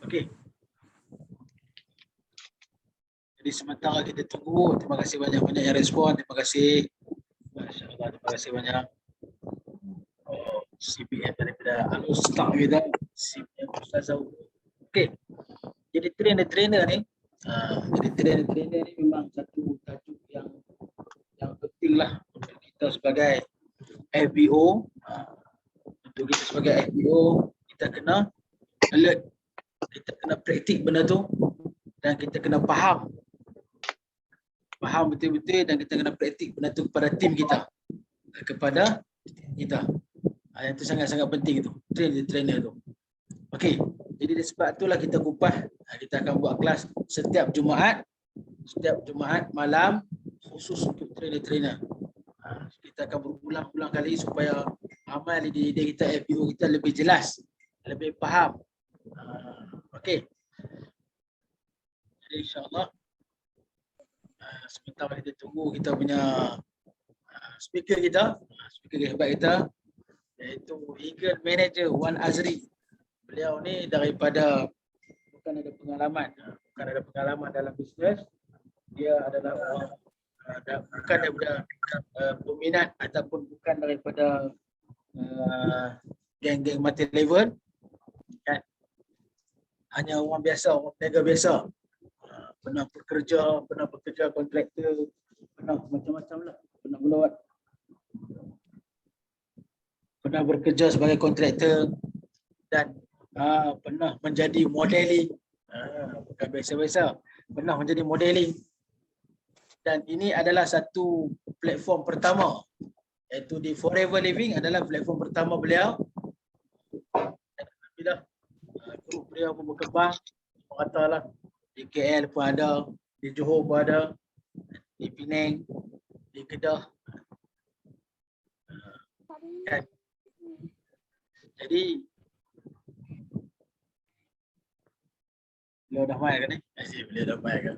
Okey. Jadi sementara kita tunggu, terima kasih banyak-banyak yang respon. Terima kasih. Masya-Allah, terima kasih banyak. CPM daripada Al-Ustaz kita, CPM Ustazah. Okey. Jadi trainer ni, jadi trainer ni memang satu tajuk yang penting lah untuk kita sebagai FBO. Untuk kita sebagai FBO, kita kena alert, kita kena praktik benda tu dan kita kena faham betul-betul dan kita kena praktik benda tu kepada tim kita. Yang tu sangat-sangat penting tu, trainer tu. Okey, jadi sebab itulah kita kupas, kita akan buat kelas setiap Jumaat malam khusus untuk trainer. Kita akan berulang-ulang kali supaya amal ide kita, FBO kita lebih jelas, lebih faham. Okey. Jadi insya-Allah sebentar kita tunggu kita punya speaker hebat kita, iaitu Eagle Manager Wan Azri. Beliau ni daripada bukan ada pengalaman dalam bisnes. Dia adalah bukan daripada peminat ataupun bukan daripada geng-geng multi level, kan? Hanya orang biasa, orang peniaga biasa. Pernah bekerja kontraktor, pernah macam-macam lah, pernah melawat. Pernah bekerja sebagai kontraktor dan pernah menjadi modeling. Bukan biasa-biasa, pernah menjadi modeling. Dan ini adalah satu platform pertama, iaitu di Forever Living adalah platform pertama beliau. Alhamdulillah, grup beliau pun berkembang meratalah. Di KL pun ada, di Johor pun ada, di Penang, di Kedah. Kan? Jadi beliau dah main kan ni? Beliau dah main kan?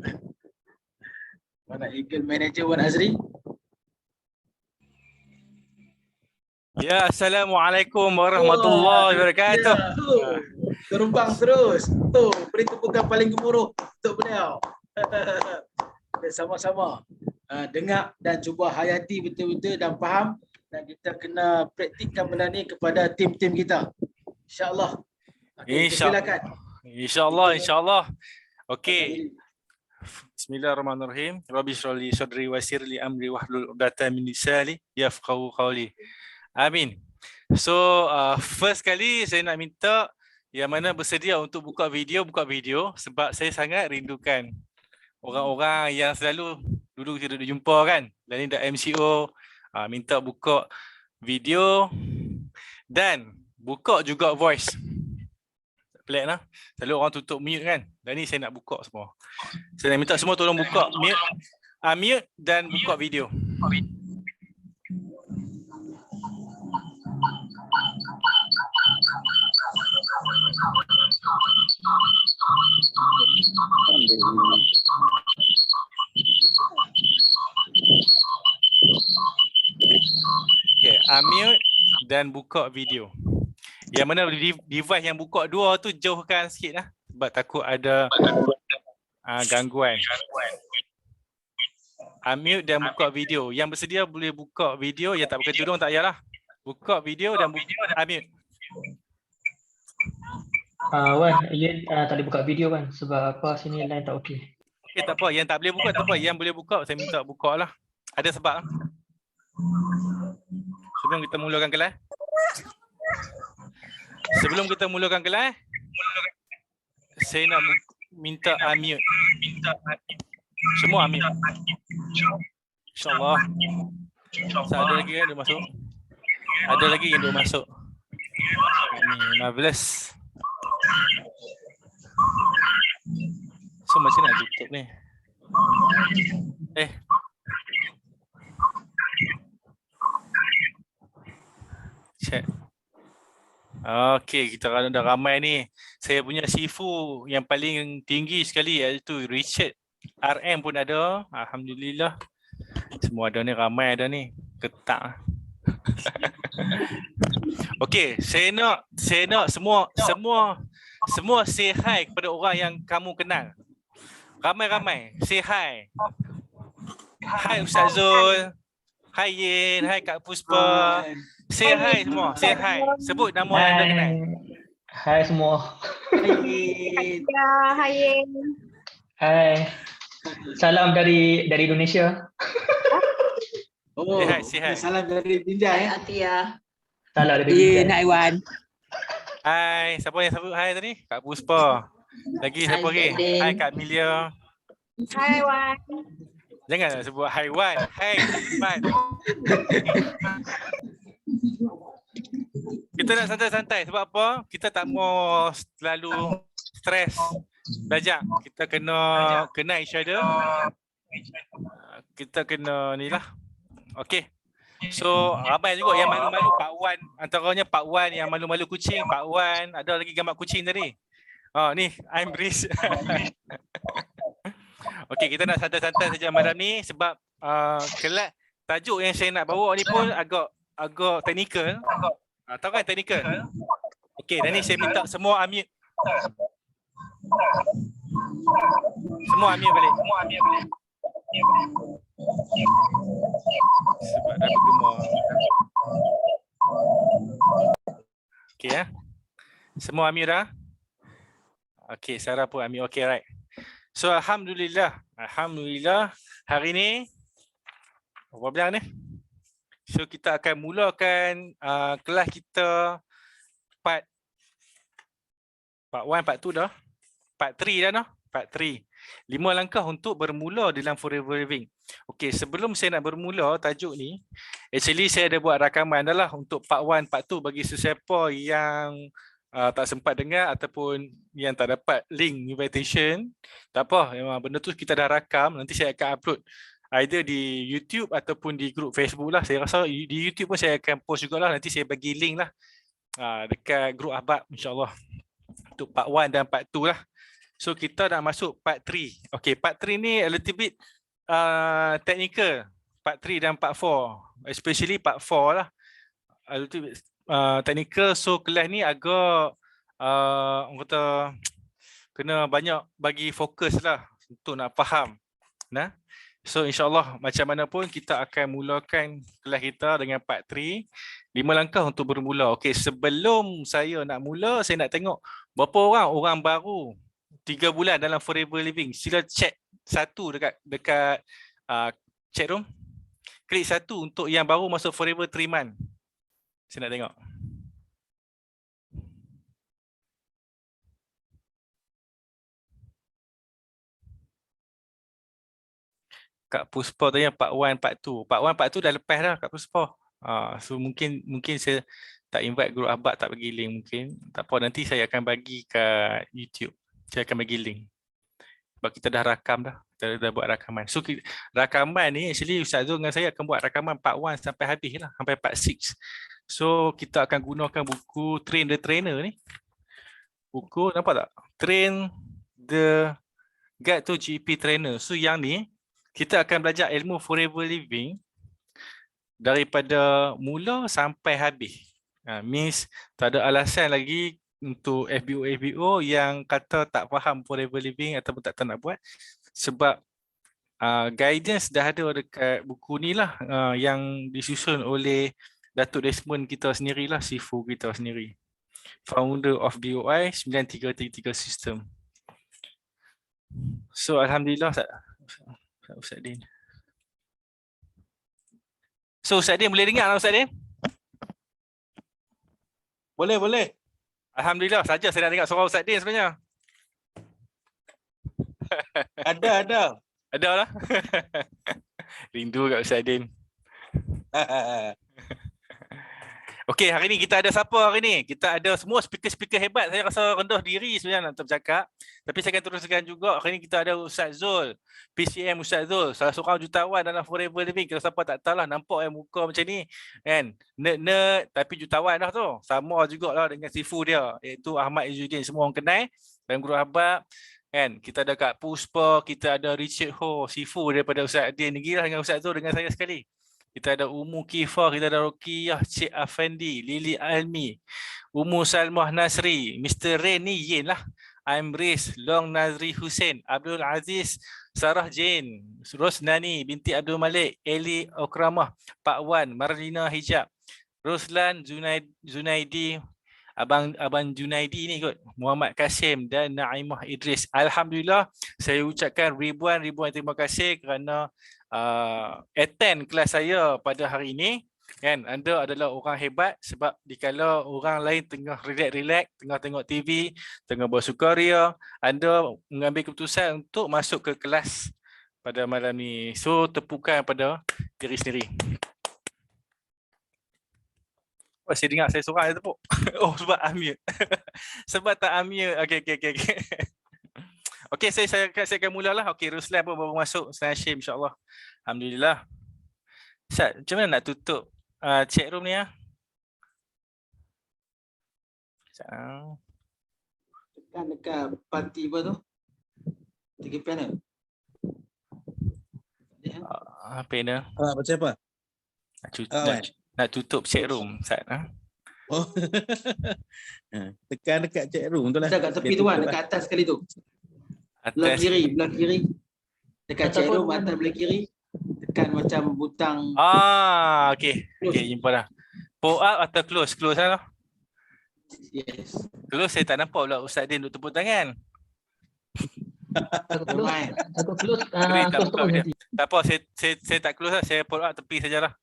Mana Eagle Manager Wan Azri? Ya, Assalamualaikum warahmatullahi wabarakatuh. Ya, terumbang terus. Beri tepukan paling gemuruh untuk beliau. Sama-sama dengar dan cuba hayati betul-betul dan faham, dan kita kena praktikkan benda ni kepada tim-tim kita. InsyaAllah. Okay, silakan. InsyaAllah. Okey. Bismillahirrahmanirrahim. Rabbi shrah li sadri wa yassir li amri wahlul 'uqdatam min lisani yafqahu qawli. Amin. So first kali saya nak minta yang mana bersedia untuk buka video sebab saya sangat rindukan orang-orang yang selalu dulu kita duduk jumpa kan. Dan ni dah MCO, minta buka video dan buka juga voice. Pelik lah. Selalu orang tutup mute kan. Dan ni saya nak buka semua. Saya nak minta semua tolong buka mute dan buka video. Okay, unmute dan buka video. Yang mana device yang buka dua tu jauhkan sikit lah, sebab takut ada gangguan. Unmute dan buka video. Yang bersedia boleh buka video, yang tak pakai tudung tak payahlah. Buka video dan unmute. Wan, Ian tak boleh buka video kan sebab apa sini line tak okey. Okey, tak apa. Yang tak boleh buka tak apa. Yang boleh buka saya minta buka lah. Ada sebab lah. Sebelum kita mulakan kelas, saya nak minta unmute. Semua unmute. InsyaAllah. Ada lagi kan dia masuk? Ada lagi yang dia masuk. Ini marvelous. So macam nak tutup ni? Check. Okey, kita dah ramai ni. Saya punya Sifu yang paling tinggi sekali iaitu Richard RM pun ada. Alhamdulillah. Semua ada ni, ramai ada ni. Ketak. Okey, saya nak semua say hi kepada orang yang kamu kenal. Ramai-ramai say hi. Hai Ustaz Zul. Hai Yin, hai Kak Puspa. Say hi semua, say hi. Sebut nama yang anda kenal. Hai semua. Ya, hai. Hai. Salam dari Indonesia. Oh, Say hi. salam dari Binjai. Atia. Salam dari Ya, Binjai. Nak Iwan. Hai, siapa yang sebut hai tadi? Kak Puspa. Lagi siapa Hai, lagi? Ustaz Din. Hai Kak Amelia. Hai Wan. Jangan sebut haiwan. Hai Wan. Kita nak santai-santai sebab apa? Kita tak mau terlalu stres belajar. Kita kena kenal each other. Kita kena ni lah. Okey. So ramai juga yang malu-malu Pak Wan. Antaranya Pak Wan yang malu-malu kucing. Pak Wan. Ada lagi gambar kucing tadi. Ni I'm Riz. Okey, kita nak santai-santai saja malam ni sebab kelas tajuk yang saya nak bawa ni pun agak teknikal. Tahu kan teknikal? Okey, dan ni saya minta semua unmute. Semua unmute balik. Sebab dah bergema. Okey ya. Semua unmute dah? Okey, Sarah pun unmute. Okey, right. So alhamdulillah hari ni berapa bilang ni? So kita akan mulakan kelas kita part 1, part 2 dah. Part 3 dah noh. Part 3. 5 langkah untuk bermula dalam Forever Living. Okey, sebelum saya nak bermula tajuk ni, actually saya ada buat rakaman dah lah untuk part 1, part 2 bagi sesiapa yang tak sempat dengar ataupun yang tak dapat link invitation. Tak apa, memang benda tu kita dah rakam, nanti saya akan upload either di YouTube ataupun di grup Facebook lah. Saya rasa di YouTube pun saya akan post jugalah, nanti saya bagi link lah dekat grup Ahbab insyaAllah untuk part 1 dan part 2 lah. So kita dah masuk part 3. Okay, part 3 ni a little bit technical, part 3 dan part 4, especially part 4 lah, a little bit technical. So kelas ni agak orang kata kena banyak bagi fokus lah untuk nak faham. Nah, so insyaAllah macam mana pun kita akan mulakan kelas kita dengan part 3, 5 langkah untuk bermula. Okey, sebelum saya nak mula, saya nak tengok berapa orang baru 3 bulan dalam Forever Living. Sila check satu dekat chat room. Klik satu untuk yang baru masuk Forever 3 month. Saya nak tengok. Kak Puspa tanya part 1, part 2. Part 1, part 2 dah lepas dah Kak Puspa. So mungkin saya tak invite grup Ahbab, tak bagi link mungkin. Tak apa, nanti saya akan bagi kat YouTube. Saya akan bagi link. Sebab kita dah rakam dah. Kita dah buat rakaman. So rakaman ni actually Ustaz Zul dengan saya akan buat rakaman part 1 sampai habis lah. Sampai part 6. So kita akan gunakan buku Train the Trainer ni. Buku nampak tak? Train the Guide to GP Trainer. So yang ni kita akan belajar ilmu Forever Living daripada mula sampai habis. Means tak ada alasan lagi untuk FBO yang kata tak faham Forever Living ataupun tak nak buat. Sebab guidance dah ada dekat buku ni lah, yang disusun oleh Datuk Desmond kita sendirilah, Sifu kita sendiri. Founder of BOI 9333 System. So alhamdulillah Ustaz Din. So Ustaz Din boleh dengar tak Ustaz Din? Boleh. Alhamdulillah, saja saya nak dengar suara Ustaz Din sebenarnya. Ada. Ada lah. Rindu kat Ustaz Din. Okey, hari ni kita ada siapa hari ni? Kita ada semua speaker-speaker hebat. Saya rasa rendah diri sebenarnya nak bercakap. Tapi saya akan teruskan juga. Hari ni kita ada Ustaz Zul, PCM Ustaz Zul, salah seorang jutawan dalam Forever Living. Kalau siapa tak tahu lah, nampak muka macam ni kan, nerd tapi jutawan dah tu. Sama jugalah dengan Sifu dia, iaitu Ahmad Izzuddin. Semua orang kenal dalam grup Ahbab kan. Kita ada Kak Puspa, kita ada Richard Ho, Sifu daripada Ustaz Din negeri lah, dengan Ustaz Zul dengan saya sekali. kita ada Umu Kifah, kita ada Rokiyah, Cik Afendi, Lili Almi, Umu Salmah Nasri, Mr. Rain ni Yin lah. I'm Riz, Long Nazri Hussein, Abdul Aziz, Sarah Jane, Rosnani binti Abdul Malik, Eli Okramah, Pak Wan, Marlina Hijab, Roslan Zunaidi, Abang Junaidi ni kot, Muhammad Kasim dan Naimah Idris. Alhamdulillah, saya ucapkan ribuan terima kasih kerana attend kelas saya pada hari ini. Kan, anda adalah orang hebat sebab dikala orang lain tengah relax, tengah tengok TV, tengah bersukaria, anda mengambil keputusan untuk masuk ke kelas pada malam ni. So, tepukan pada diri sendiri. Oh, saya dengar saya seorang je tepuk. Oh, sebab Amir. Sebab tak Amir. Okey. Okey, saya akan mulalah. Okey, Ruslan pun baru masuk. Saya Hashim, insya-Allah. Alhamdulillah. Ustaz, macam mana nak tutup chat room ni ah? Tekan dekat parti apa tu? 3 panel. Apa ni? Macam apa? Nak tutup chat room, Ustaz. Oh. Tekan dekat chat room tu lah. Dekat tepi tu kan, dekat atas sekali tu. Belah kiri. Dekat chat room atas belah kiri. Tekan macam butang. Okey. Okey, jumpa dah. Pull up atau close? Close lah. Yes. Close saya tak nampak pula Ustaz Din duk tepuk tangan. Aku close Tak buka terus dia. nanti. Tak apa, saya tak close lah. Saya pull up tepi sajalah.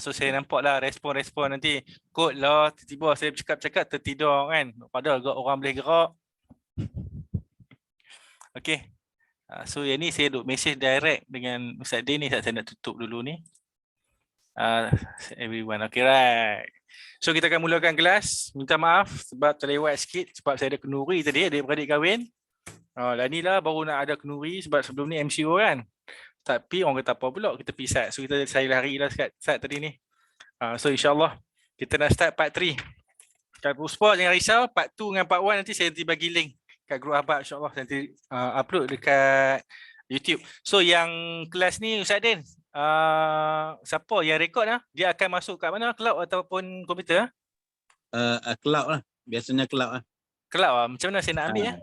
So saya nampak lah respon nanti. Kod lah, tiba-tiba saya cakap tertidur kan. Padahal orang boleh gerak. Okey. So yang ni saya duk message direct dengan Ustaz Din ni. Saya nak tutup dulu ni. Everyone, okay right. So kita akan mulakan kelas. Minta maaf sebab terlewat sikit. Sebab saya ada kenduri tadi, adik-beradik kahwin. Lah ni lah baru nak ada kenduri sebab sebelum ni MCO kan. Tapi orang kata apa pula kita pisat. So saya lari lah start tadi ni. So insyaAllah kita nak start part 3. Kat Puspa jangan risau. Part 2 dengan part 1 nanti saya nanti bagi link kat grup Ahbab insyaAllah. Nanti upload dekat YouTube. So yang kelas ni Ustaz Din, siapa yang rekod lah? Dia akan masuk kat mana? Cloud ataupun komputer? Cloud lah. Biasanya cloud lah. Cloud lah. Macam mana saya nak ambil?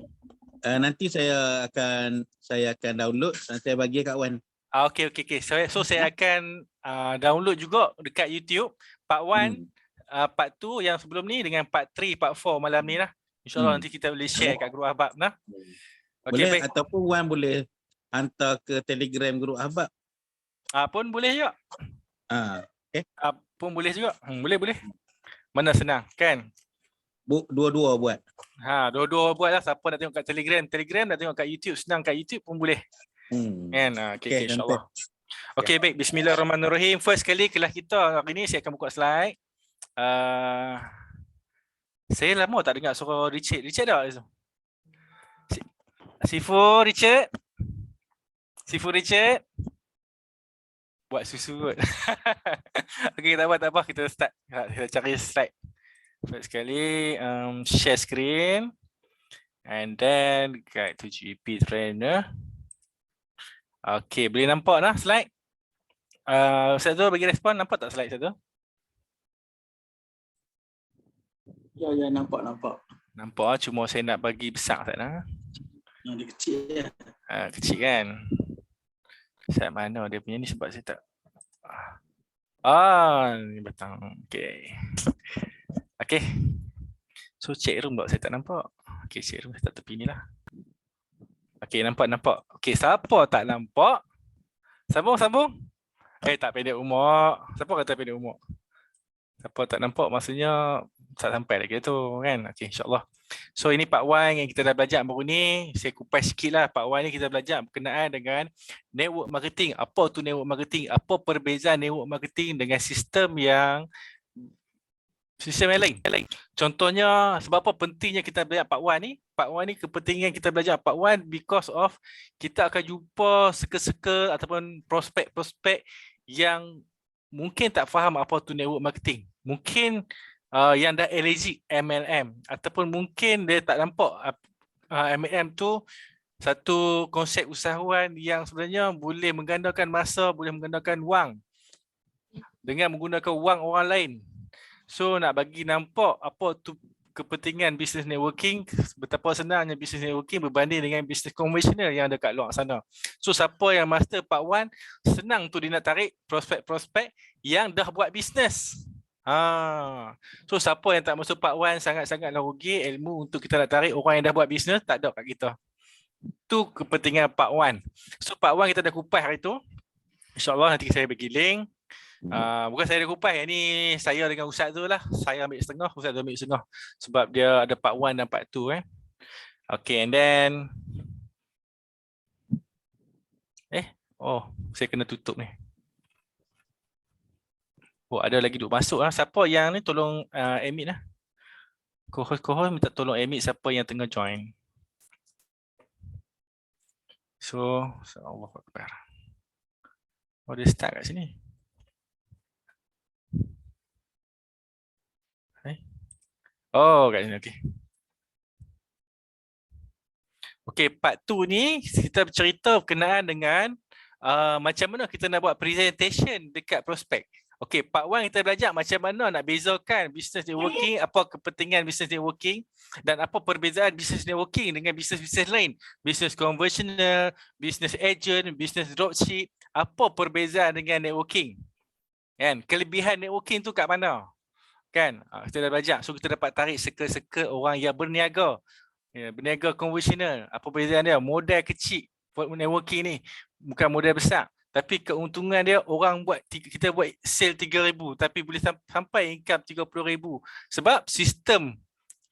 Nanti saya akan download dan saya bagi kat Wan. Okey. So saya akan download juga dekat YouTube part 1, part 2 yang sebelum ni dengan part 3, part 4 malam ni lah. InsyaAllah nanti kita boleh share kat grup Ahbab lah. Okay, Boleh baik. ataupun Wan boleh hantar ke Telegram grup Ahbab. Pun boleh juga. Okay. Pun boleh juga. Boleh. Mana senang kan? Dua-dua buat. Dua-dua buat lah. Siapa nak tengok kat Telegram nak tengok kat YouTube. Senang kat YouTube pun boleh. Kan? Okay, insyaAllah. Okay, baik. Bismillahirrahmanirrahim. First kali kelas kita hari ni saya akan buka slide. Saya lama tak dengar suara Richard. Richard tak? Sifu Richard. Buat susu kot. Okay, tak apa. Kita start. Kita cari slide. First sekali, share screen. And then, guide to GP trainer. Okay, boleh nampak lah slide? Ustaz tu bagi respon, nampak tak slide Ustaz tu? Ya, nampak. Nampak, cuma saya nak bagi besar Ustaz lah. Yang dia kecil ya. Kecil kan? Ustaz mana dia punya ni sebab saya tak. Ni batang. Okay. So chat room tak saya tak nampak. Okay, chat room saya tak tepi ni lah. Okay, nampak. Okay, siapa tak nampak? Sambung. Tak pendek umur. Siapa kata pendek umur? Siapa tak nampak maksudnya tak sampai lagi tu kan. Okay, insyaAllah. So ini part 1 yang kita dah belajar baru ni. Saya kupas sikit lah. Part 1 ni kita belajar berkenaan dengan network marketing. Apa tu network marketing? Apa perbezaan network marketing dengan sistem yang lain. Contohnya, sebab apa pentingnya kita belajar part 1 ni? Part 1 ni kepentingan kita belajar part 1 because of kita akan jumpa seka-seka ataupun prospek-prospek yang mungkin tak faham apa tu network marketing. Mungkin yang dah allergic MLM ataupun mungkin dia tak nampak MLM tu satu konsep usahawan yang sebenarnya boleh menggandakan masa, boleh menggandakan wang. dengan menggunakan wang orang lain. So nak bagi nampak apa tu kepentingan business networking, betapa senangnya business networking berbanding dengan business konvensional yang ada kat luar sana. So siapa yang master part 1, senang tu dia nak tarik prospek-prospek yang dah buat bisnes. So siapa yang tak masuk part 1 sangat-sangatlah rugi. Ilmu untuk kita nak tarik orang yang dah buat bisnes tak ada kat kita. Tu kepentingan part 1. So part 1 kita dah kupas hari tu. InsyaAllah nanti saya bagi link. Bukan saya ada kupas, yang ni saya dengan Ustaz tu lah. Saya ambil setengah, Ustaz tu ambil setengah. Sebab dia ada part 1 dan part 2 Okay, and then saya kena tutup ni. Ada lagi duk masuk lah. Siapa yang ni tolong admit lah. Co-host minta tolong admit siapa yang tengah join. So, Allahu Akbar. Dia start kat sini. Kat sini, okey. Okey, part 2 ni kita bercerita berkenaan dengan macam mana kita nak buat presentation dekat prospek. Okey, part 1 kita belajar macam mana nak bezakan business networking, apa kepentingan business networking dan apa perbezaan business networking dengan bisnes-bisnes lain. Business conventional, business agent, business dropship, apa perbezaan dengan networking? Kan? Kelebihan networking tu kat mana? Kan? Kita dah belajar. So kita dapat tarik circle-circle orang yang berniaga. Berniaga konvensional. Apa perbezaan dia? Modal kecil networking ni. Bukan modal besar. Tapi keuntungan dia orang kita buat sale 3,000 tapi boleh sampai income 30,000. Sebab sistem.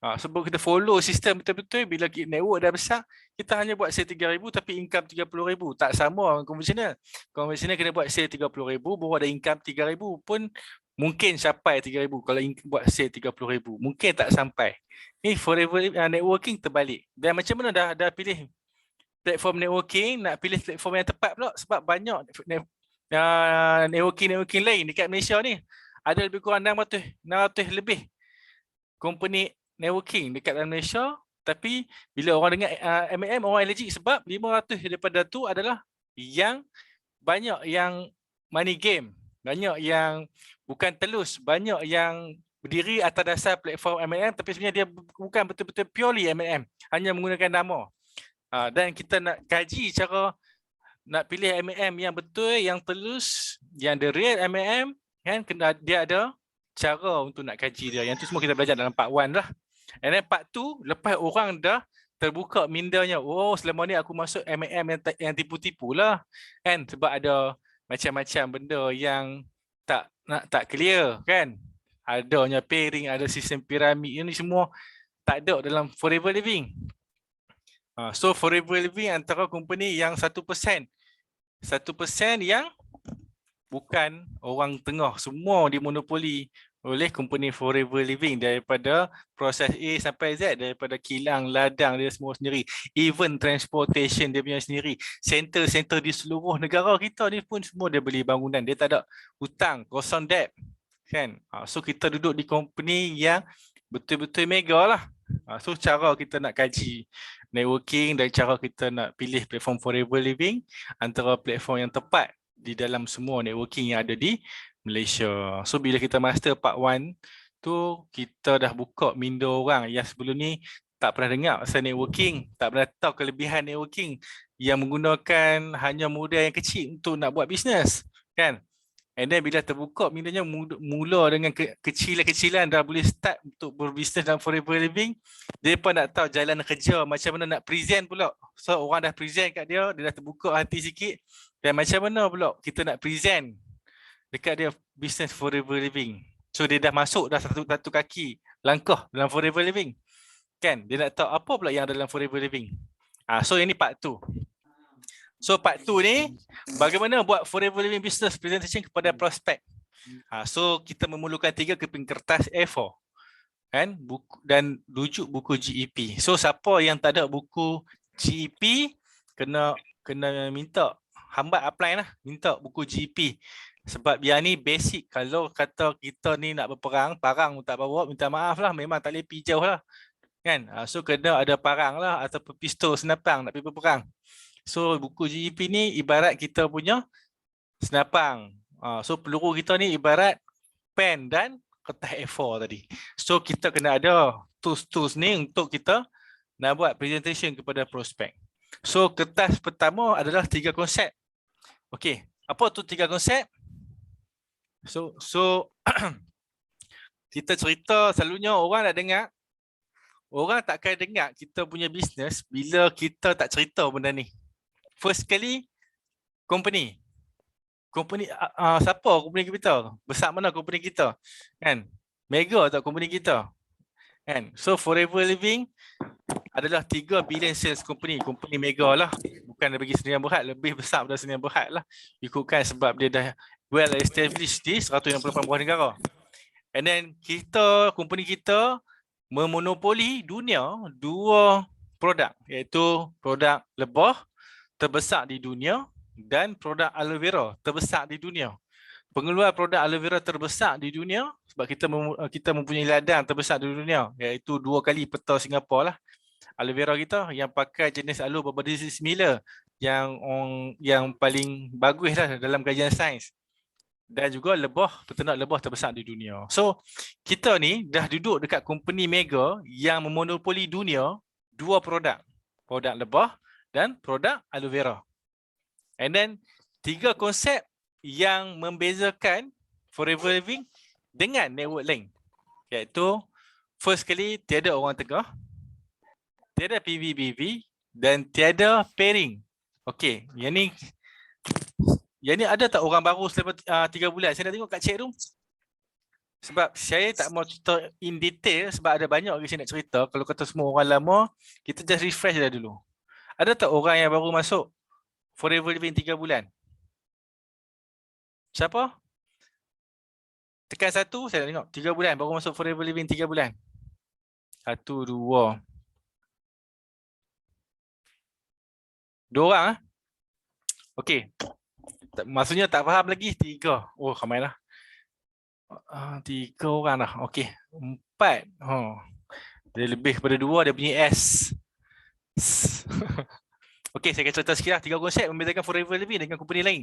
Sebab kita follow sistem betul-betul, bila network dah besar, kita hanya buat sale 3,000 tapi income 30,000. Tak sama dengan konvensional. Konvensional kena buat sale 30,000 baru ada income 3,000 pun mungkin sampai 3,000 kalau buat sale 30,000. Mungkin tak sampai. Ni forever networking terbalik. Dan macam mana dah pilih platform networking, nak pilih platform yang tepat pula sebab banyak networking lain dekat Malaysia ni. Ada lebih kurang 600 lebih company networking dekat dalam Malaysia, tapi bila orang dengar MLM orang allergic sebab 500 daripada tu adalah yang banyak yang money game, banyak yang bukan telus, banyak yang berdiri atas dasar platform MLM tapi sebenarnya dia bukan betul-betul purely MLM, hanya menggunakan nama. Dan kita nak kaji cara nak pilih MLM yang betul, yang telus, yang the real MLM, kan, kena dia ada cara untuk nak kaji dia. Yang tu semua kita belajar dalam part 1 lah. And then part 2, lepas orang dah terbuka mindanya, selama ni aku masuk MLM yang tipu-tipu lah. Kan? Sebab ada macam-macam benda yang tak clear, kan? Adanya pairing, ada sistem piramid, ini semua tak ada dalam Forever Living. So Forever Living antara company yang 1% yang bukan orang tengah, semua dimonopoli oleh company Forever Living, daripada proses A sampai Z, daripada kilang, ladang dia semua sendiri, even transportation dia punya sendiri, center-center di seluruh negara kita ni pun semua dia beli bangunan, dia tak ada hutang, kosong debt, kan? So kita duduk di company yang betul-betul mega lah. So cara kita nak kaji networking dan cara kita nak pilih platform Forever Living antara platform yang tepat di dalam semua networking yang ada di Malaysia. So bila kita master part 1 tu, kita dah buka minda orang yang sebelum ni tak pernah dengar pasal networking, tak pernah tahu kelebihan networking yang menggunakan hanya modal yang kecil untuk nak buat bisnes, kan? And then bila terbuka mindanya, mula dengan kecilan-kecilan dah boleh start untuk berbisnes dalam Forever Living. Dia pun nak tahu jalan kerja, macam mana nak present pula. So orang dah present kat dia, dia dah terbuka hati sikit. Dan macam mana pula kita nak present dekat dia business Forever Living. So dia dah masuk dah satu kaki langkah dalam Forever Living. Kan? Dia nak tahu apa pula yang ada dalam Forever Living. So ini part 2. So part 2 ni bagaimana buat Forever Living business presentation kepada prospek. So kita memerlukan 3 keping kertas A4. Kan? Dan rujuk buku GEP. So siapa yang tak ada buku GEP kena minta hambat apply lah, minta buku GEP. Sebab yang ni basic. Kalau kata kita ni nak berperang, parang tak bawa, minta maaf lah, memang tak boleh pergi jauh lah. Kan? So kena ada parang lah ataupun pistol senapang nak pergi berperang. So buku GEP ni ibarat kita punya senapang. So peluru kita ni ibarat pen dan kertas A4 tadi. So kita kena ada tools-tools ni untuk kita nak buat presentation kepada prospek. So kertas pertama adalah 3 konsep. Okey, apa tu 3 konsep? So kita cerita selalunya orang nak dengar. Orang takkan dengar kita punya bisnes bila kita tak cerita benda ni. First kali, company. Company siapa company kita? Besar mana company kita? Kan? Mega tak company kita? Kan? So Forever Living adalah 3 billion sales company mega lah. Bukan bagi Sdn Bhd, lebih besar daripada Sdn Bhd lah. Ikutkan sebab dia dah well established di 168 buah negara. And then company kita memonopoli dunia 2 produk, iaitu produk lebah terbesar di dunia dan produk aloe vera terbesar di dunia. Pengeluar produk aloe vera terbesar di dunia sebab kita mempunyai ladang terbesar di dunia, iaitu 2 kali peta Singapura lah. Aloe vera kita yang pakai jenis aloe berbasis Miller yang paling bagus lah dalam kajian sains. Dan juga peternak lebah terbesar di dunia. So kita ni dah duduk dekat company mega yang memonopoli dunia 2 produk. Produk lebah dan produk aloe vera. And then 3 konsep yang membezakan Forever Living dengan network link. Iaitu first kali tiada orang tengah, tiada PVBV dan tiada pairing. Okey, yang ni ada tak orang baru selepas 3 bulan? Saya nak tengok kat chat room. Sebab saya tak mau cerita in detail sebab ada banyak lagi saya nak cerita. Kalau kata semua orang lama, kita just refresh dah dulu. Ada tak orang yang baru masuk Forever Living 3 bulan? Siapa? Tekan 1, saya nak tengok. 3 bulan baru masuk Forever Living 3 bulan. 1, 2. 2 orang Okey. Maksudnya tak faham lagi 3. Oh, ramailah. 3 orang dah. Okey. 4. Dia lebih kepada 2, dia punya S. Okey, saya akan cerita sikit lah. 3 konsep membezakan Forever Living dengan company lain.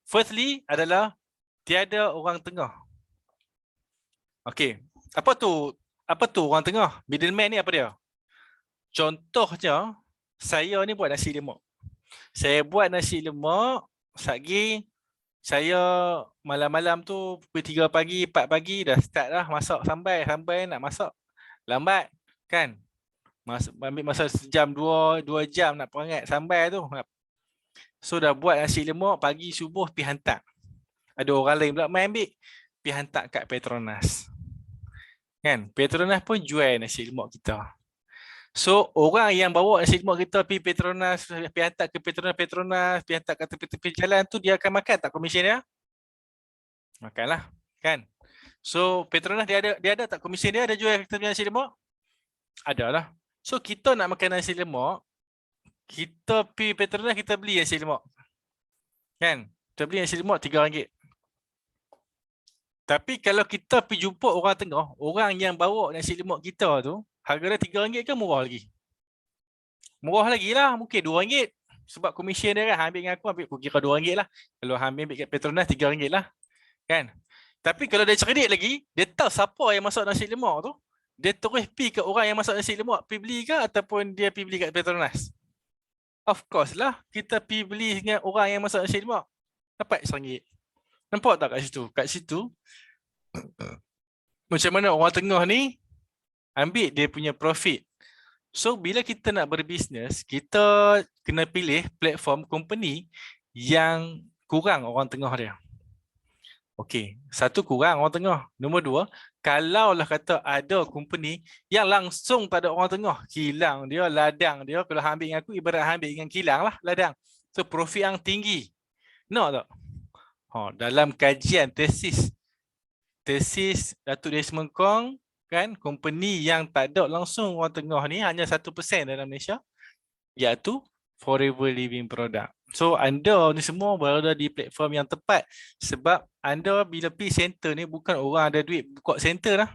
Firstly adalah tiada orang tengah. Okey. Apa tu orang tengah? Middleman ni apa dia? Contohnya, saya ni buat nasi lemak. Saya buat nasi lemak, satgi saya malam-malam tu pukul 3 pagi, 4 pagi dah start lah masak sambai nak masak. Lambat kan? Ambil masa sejam, 2 jam nak perangat sambai tu. So dah buat nasi lemak pagi subuh pergi hantar. Ada orang lain pula main ambil, pergi hantar kat Petronas. Kan? Petronas pun jual nasi lemak kita. So orang yang bawa nasi lemak kita pergi Petronas, pergi hantar ke Petronas, pergi hantar kat tepi-tepi jalan tu, dia akan makan tak komisen dia? Makanlah, kan? So Petronas dia ada tak komisen dia? Ada jual kita punya nasi lemak? Ada lah. So kita nak makan nasi lemak, kita pergi Petronas, kita beli nasi lemak. Kan? Kita beli nasi lemak RM3. Tapi kalau kita pergi jumpa orang tengah, orang yang bawa nasi lemak kita tu, harga dia RM3 ke murah lagi? Murah lagi lah, mungkin RM2. Sebab komisen dia kan, ambil dengan aku kira RM2 lah. Kalau ambil kat Petronas RM3 lah. Kan? Tapi kalau dia cerdik lagi, dia tahu siapa yang masak nasi lemak tu, dia terus pergi ke orang yang masak nasi lemak, pergi beli ke ataupun dia pergi beli kat Petronas? Of course lah, kita pergi beli dengan orang yang masak nasi lemak. Dapat RM1. Nampak tak kat situ? Kat situ, macam mana orang tengah ni ambil dia punya profit. So bila kita nak berbisnes, kita kena pilih platform company yang kurang orang tengah dia. Okey, satu kurang orang tengah. Nombor 2, kalaulah kata ada company yang langsung tak ada orang tengah, kilang dia, ladang dia, kalau ambil dengan aku ibarat ambil dengan kilang lah ladang. So profit yang tinggi. Nak tak? Dalam kajian tesis Datuk Desmond Kong, kan, company yang tak ada langsung orang tengah ni hanya 1% dalam Malaysia, iaitu Forever Living Product. So anda ni semua berada di platform yang tepat sebab anda bila pergi center ni bukan orang ada duit buka center lah.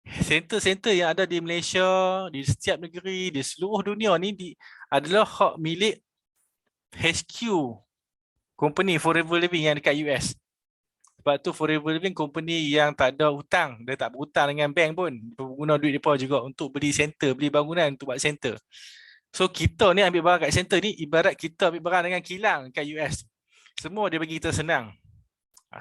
Center-center yang ada di Malaysia, di setiap negeri, di seluruh dunia ni adalah hak milik HQ company Forever Living yang dekat US. Sebab tu Forever Living company yang tak ada hutang, dia tak berhutang dengan bank pun. Dia guna duit depa juga untuk beli center, beli bangunan untuk buat center. So kita ni ambil barang kat center ni ibarat kita ambil barang dengan kilang kat US. Semua dia bagi kita senang.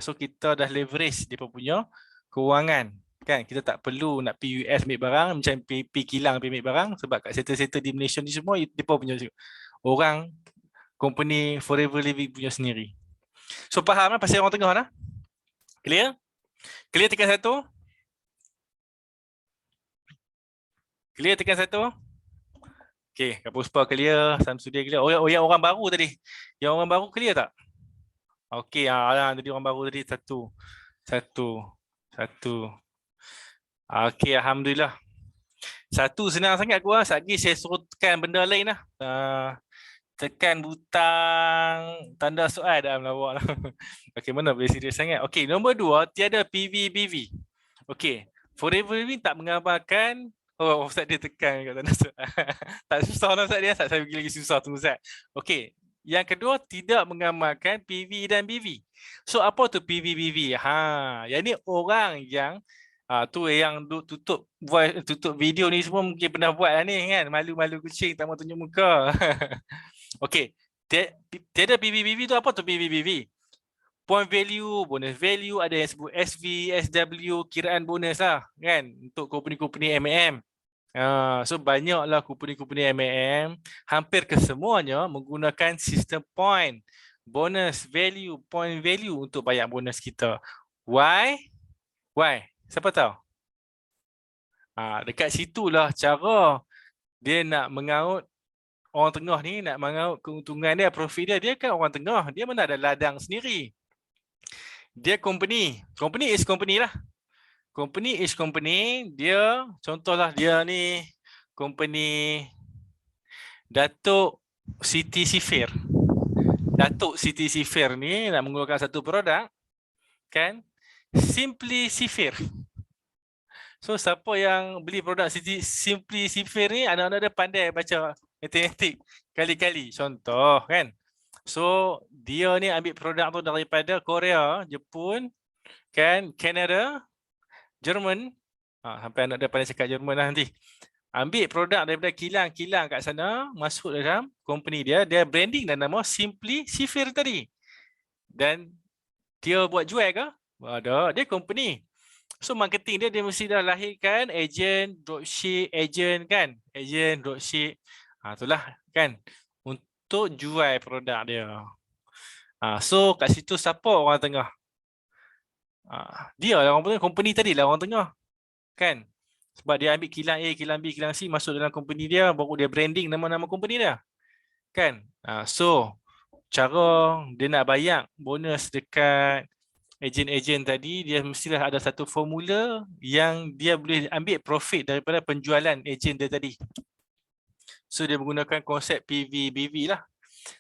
So kita dah leverage dia punya kewangan. Kan kita tak perlu nak pergi US ambil barang, macam pergi kilang pergi ambil barang, sebab kat center-center di Malaysia ni semua depa punya orang company Forever Living punya sendiri. So faham lah pasal orang tengah lah? Clear? Clear tekan 1? Clear tekan 1? Okay, Kak Puspa clear, Samsudin clear. Oh yang orang baru tadi. Yang orang baru clear tak? Okay, tadi orang baru tadi satu. Okay, Alhamdulillah. Satu senang sangat gua. Lagi saya suruh tekan benda lain lah. Tekan butang tanda soal dalam lawak lah. Okay, mana boleh serius sangat. Okay, nombor 2, tiada PV/BV. Okay, Forever Living tak menggambarkan. Oh, Ustaz dia tekan kat tanda soal. Tak susah lah Ustaz dia. Saya pergi lagi susah tu Ustaz. Okay, yang kedua tidak menggambarkan PV dan BV. So, apa tu PV/BV? Yang ni orang yang tu yang tutup voice, tutup video ni semua mungkin pernah buat lah ni kan. Malu-malu kucing tak mau tunjuk muka. Okey, tiada PV/BV tu apa tu PV/BV? Point value, bonus value, ada yang sebut SV, SW, kiraan bonus lah kan untuk company-company M&M. So banyaklah company-company M&M, hampir kesemuanya menggunakan sistem point, bonus value, point value untuk bayar bonus kita. Why? Siapa tahu? Dekat situlah cara dia nak mengaut orang tengah ni, nak mengaut keuntungan dia, profit dia. Dia kan orang tengah, dia mana ada ladang sendiri. Dia company is company lah. Company is company, dia contohlah dia ni company Datuk Siti Sifir. Datuk Siti Sifir ni nak mengeluarkan satu produk kan, Simply Sifir. So siapa yang beli produk Simply Sifir ni, anak-anak dia pandai baca matematik kali-kali. Contoh kan. So dia ni ambil produk tu daripada Korea, Jepun, kan, Canada, Jerman. Sampai anak dia pandai cakap Jerman lah nanti. Ambil produk daripada kilang-kilang kat sana, masuk dalam company dia, dia branding dan nama Simply Sifir tadi. Dan dia buat jual ke? Ada, dia company. So marketing dia mesti dah lahirkan agent, dropship, agent kan. Agent, dropship. Itulah kan. Untuk jual produk dia. So kat situ siapa orang tengah? Dia lah orang tengah, company tadi lah orang tengah. Kan? Sebab dia ambil kilang A, kilang B, kilang C masuk dalam company dia, baru dia branding nama-nama company dia. Kan? So cara dia nak bayar bonus dekat ejen-ejen tadi, dia mestilah ada satu formula yang dia boleh ambil profit daripada penjualan ejen dia tadi. So dia menggunakan konsep PV/BV lah.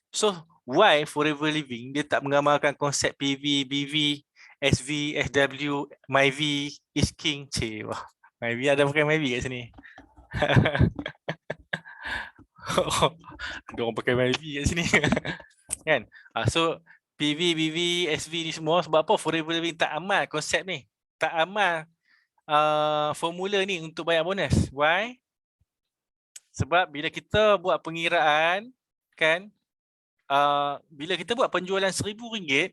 So why Forever Living dia tak menggambarkan konsep PV/BV, SV, SW, MyV, is King. Wah, MyV ada pakai MyV kat sini. Ada orang pakai MyV kat sini. Kan? So PV/BV, SV ni semua sebab apa Forever Living tak amal konsep ni. Tak amal formula ni untuk bayar bonus. Why? Sebab bila kita buat pengiraan kan, bila kita buat penjualan RM1,000,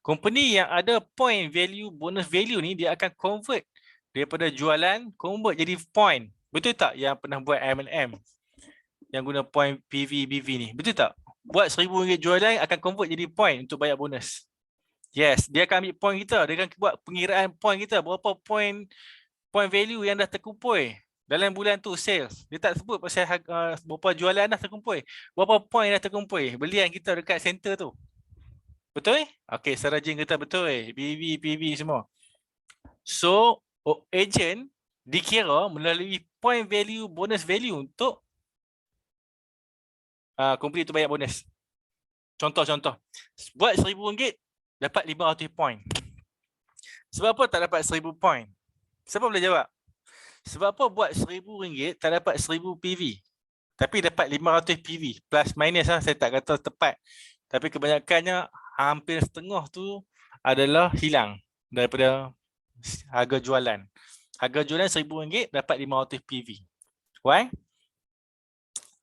company yang ada point value, bonus value ni dia akan convert daripada jualan, convert jadi point. Betul tak yang pernah buat M&M yang guna point PV/BV ni? Betul tak? Buat RM1,000 jualan akan convert jadi point untuk bayar bonus. Yes, dia akan ambil point kita. Dia akan buat pengiraan point kita. Berapa point value yang dah terkumpul dalam bulan tu sales. Dia tak sebut pasal berapa jualan dah terkumpul. Berapa point dah terkumpul belian kita dekat center tu. Betul? Okey, Sarajin kata betul. BV, PV semua. So, agent dikira melalui point value, bonus value untuk company tu bayar bonus. Contoh-contoh. Buat RM1,000 dapat 500 point. Sebab apa tak dapat 1,000 point? Siapa boleh jawab? Sebab apa buat RM1,000 tak dapat 1,000 PV? Tapi dapat 500 PV. Plus minus lah, saya tak kata tepat. Tapi kebanyakannya hampir setengah tu adalah hilang daripada harga jualan. Harga jualan RM1,000 dapat 500 PV. Why?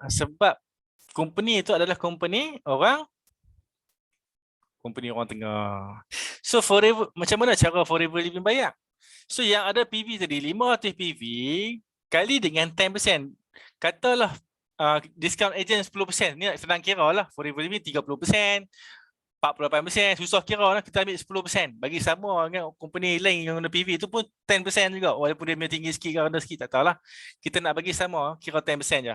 Sebab company itu adalah company orang tengah. So Forever, macam mana cara Forever Living bayar? So yang ada PV tadi 500 PV kali dengan 10%. Katalah discount agent 10%. Ni nak senang kira lah. Forever Living 30%, 48%, susah kira lah. Kita ambil 10%. Bagi sama dengan company lain yang guna PV tu pun 10% juga. Walaupun dia tinggi sikit ke rendah sikit, tak tahulah. Kita nak bagi sama, kira 10% je.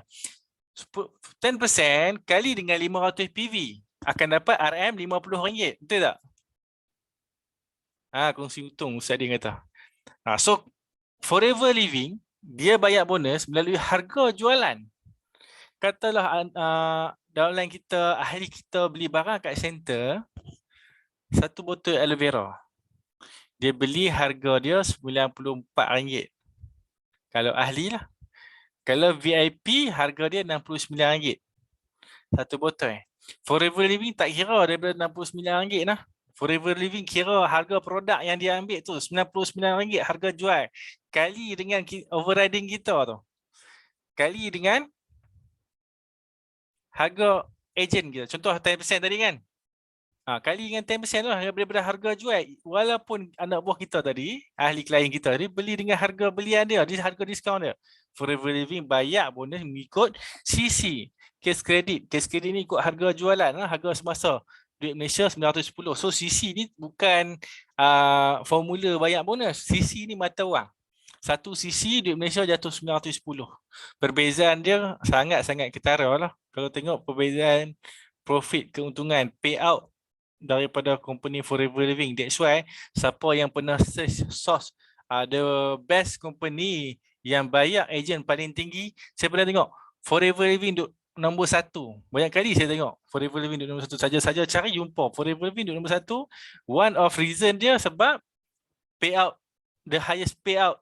10% kali dengan 500 PV akan dapat RM RM50. Betul tak? Kongsi untung Ustaz Din kata. So Forever Living dia bayar bonus melalui harga jualan. Katalah downline kita, ahli kita beli barang kat center, satu botol aloe vera. Dia beli harga dia RM94. Kalau ahli lah. Kalau VIP harga dia RM69. Satu botol. Forever Living tak kira daripada RM69 lah. Forever Living kira harga produk yang dia ambil tu RM99 harga jual. Kali dengan overriding kita tu. Kali dengan harga agent kita. Contoh 10% tadi kan. Kali dengan 10% tu daripada harga jual. Walaupun anak buah kita tadi, ahli klien kita tadi beli dengan harga belian dia, harga diskaun dia. Forever Living bayar bonus mengikut CC. Case credit. Case credit ni ikut harga jualan lah, harga semasa. Duit Malaysia 910. So CC ni bukan formula bayar bonus. CC ni mata wang. 1 CC duit Malaysia jatuh 910. Perbezaan dia sangat-sangat ketara lah. Kalau tengok perbezaan profit, keuntungan, payout daripada company Forever Living. That's why siapa yang pernah search source the best company yang bayar agent paling tinggi, saya pernah tengok Forever Living duduk nombor 1. Banyak kali saya tengok Forever Living duduk nombor 1. Saja-saja cari jumpa Forever Living duduk nombor 1. One of reason dia sebab payout, the highest payout